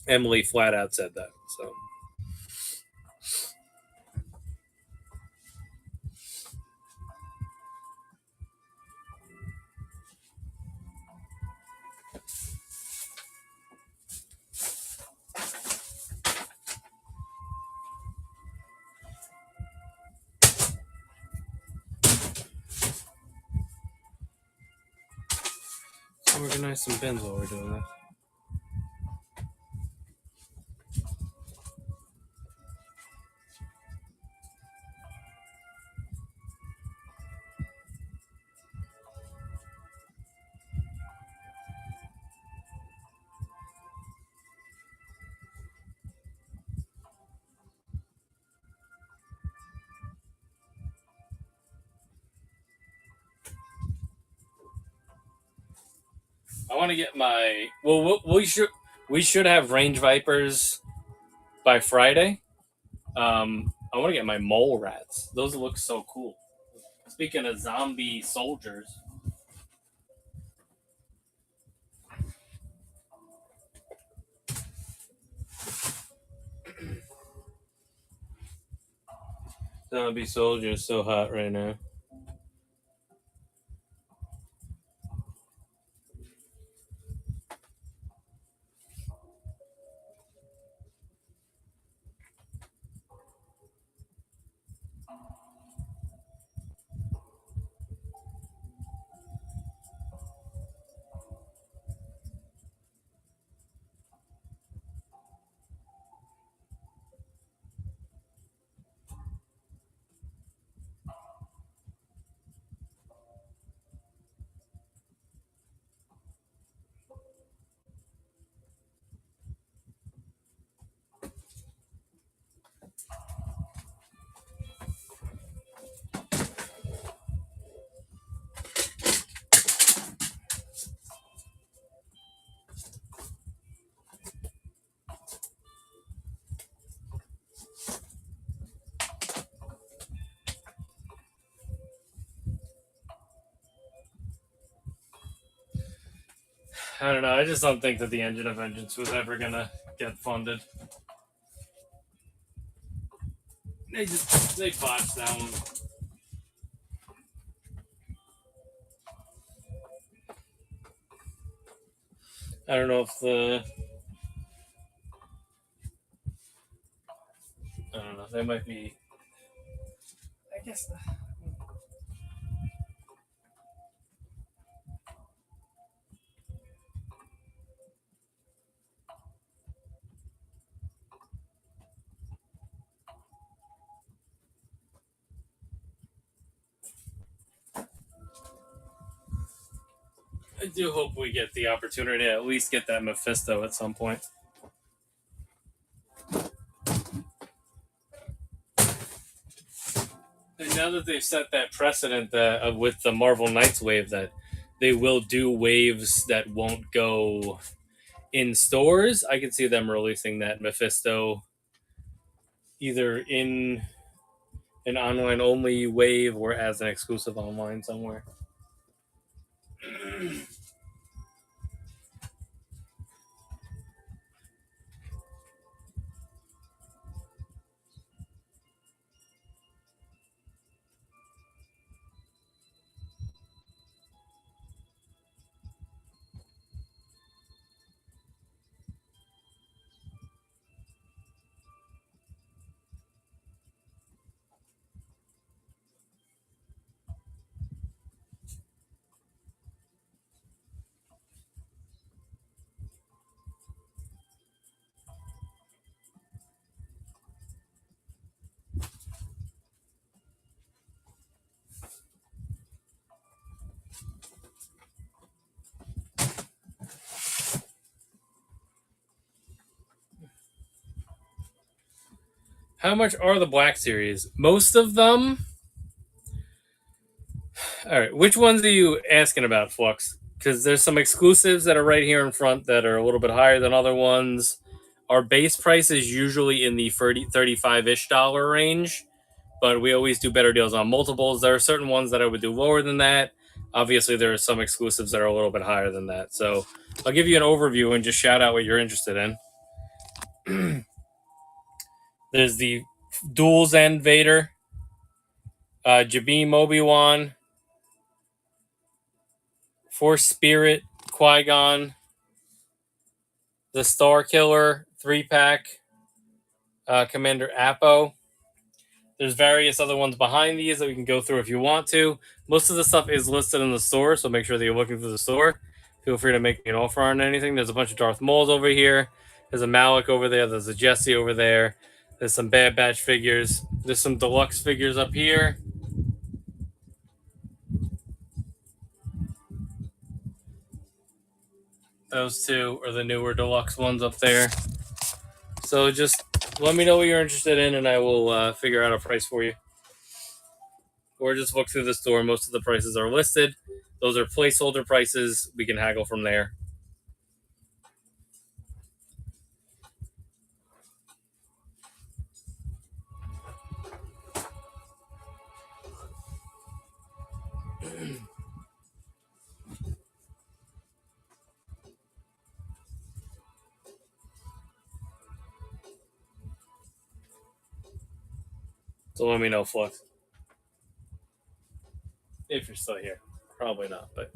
[SPEAKER 1] Emily flat out said that. So let's organize some bins while we're doing this. I want to get my. Well, we should have range vipers by Friday. I want to get my mole rats. Those look so cool. Speaking of zombie soldiers, zombie soldiers so hot right now. I don't know. I just don't think that the Engine of Vengeance was ever gonna get funded. They botched that one. I don't know if the. I don't know. They might be. I guess. I do hope we get the opportunity to at least get that Mephisto at some point. I now that they've set that precedent that with the Marvel Knights wave, that they will do waves that won't go in stores, I can see them releasing that Mephisto either in an online only wave or as an exclusive online somewhere. How much are the Black Series? Most of them. All right, which ones are you asking about, Flux? Because there's some exclusives that are right here in front that are a little bit higher than other ones. Our base price is usually in the 35-ish dollar range, but we always do better deals on multiples. There are certain ones that I would do lower than that. Obviously, there are some exclusives that are a little bit higher than that. So I'll give you an overview and just shout out what you're interested in. There's the Duels End Vader, Jabim Obi-Wan, Force Spirit, Qui-Gon, the Star Killer 3-pack, Commander Appo. There's various other ones behind these that we can go through if you want to. Most of the stuff is listed in the store, so make sure that you're looking through the store. Feel free to make me an offer on anything. There's a bunch of Darth Mauls over here. There's a Malik over there. There's a Jesse over there. There's some Bad Batch figures. There's some deluxe figures up here. Those two are the newer deluxe ones up there. So just let me know what you're interested in, and I will figure out a price for you. Or just look through the store. Most of the prices are listed. Those are placeholder prices. We can haggle from there. So let me know, Flux. If you're still here. Probably not, but.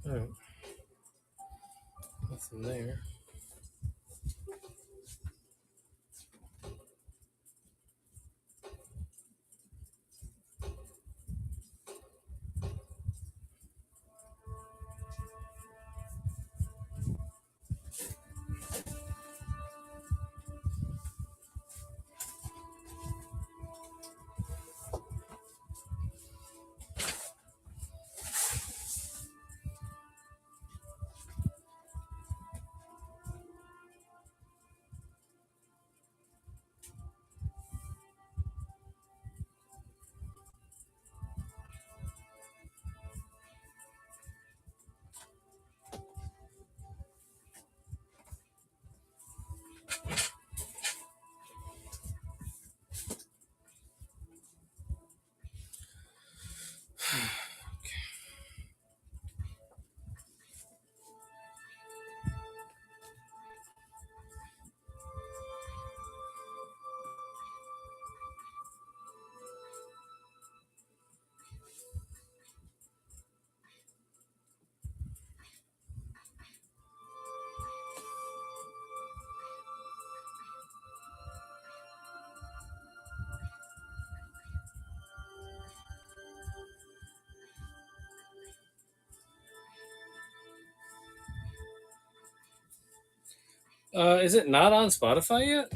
[SPEAKER 1] All right. Nothing there. Is it not on Spotify yet?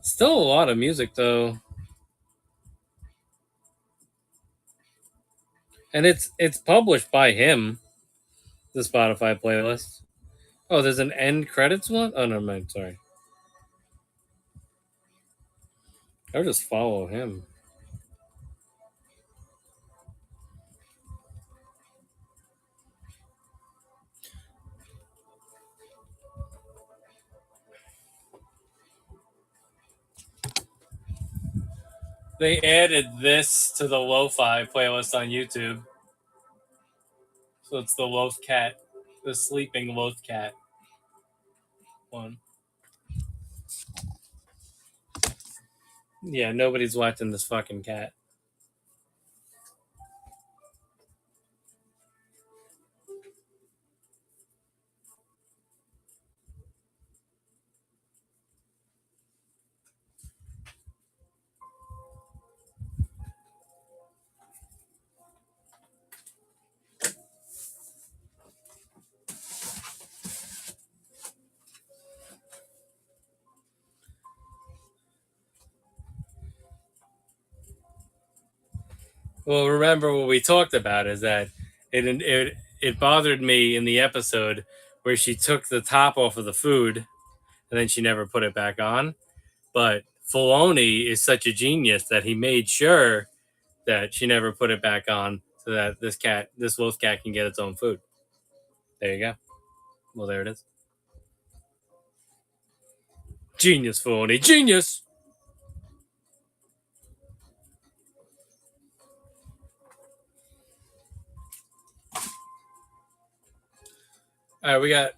[SPEAKER 1] Still a lot of music though, and it's published by him. The Spotify playlist. Oh, there's an end credits one. Oh no, man, sorry. I'll just follow him. They added this to the lo-fi playlist on YouTube. So it's the Loth Cat, the sleeping Loth Cat one. Yeah, nobody's watching this fucking cat. Well, remember what we talked about is that it bothered me in the episode where she took the top off of the food and then she never put it back on. But Filoni is such a genius that he made sure that she never put it back on so that this wolf cat can get its own food. There you go. Well, there it is. Genius, Filoni. Genius! All right, we got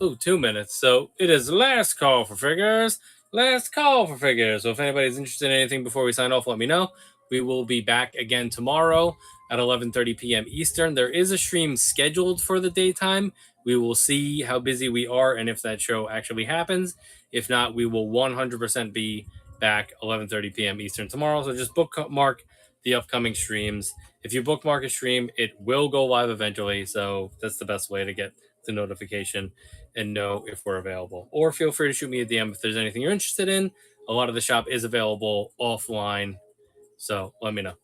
[SPEAKER 1] 2 minutes. So it is last call for figures. Last call for figures. So if anybody's interested in anything before we sign off, let me know. We will be back again tomorrow at 11:30 p.m. Eastern. There is a stream scheduled for the daytime. We will see how busy we are and if that show actually happens. If not, we will 100% be back 11:30 p.m. Eastern tomorrow. So just bookmark the upcoming streams. If you bookmark a stream, it will go live eventually. So that's the best way to get the notification and know if we're available. Or feel free to shoot me a DM if there's anything you're interested in. A lot of the shop is available offline. So let me know.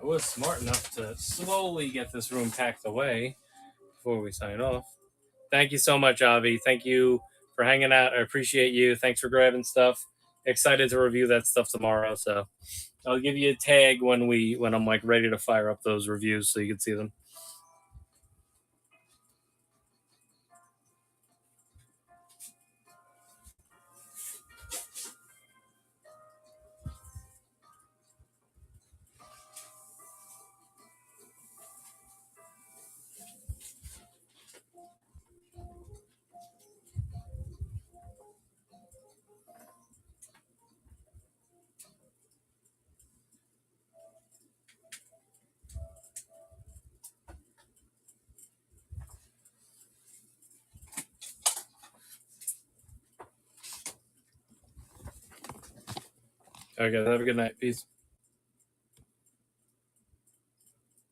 [SPEAKER 1] I was smart enough to slowly get this room packed away before we sign off. Thank you so much, Avi. Thank you for hanging out. I appreciate you. Thanks for grabbing stuff. Excited to review that stuff tomorrow. So I'll give you a tag when I'm like ready to fire up those reviews so you can see them. Okay, have a good night. Peace.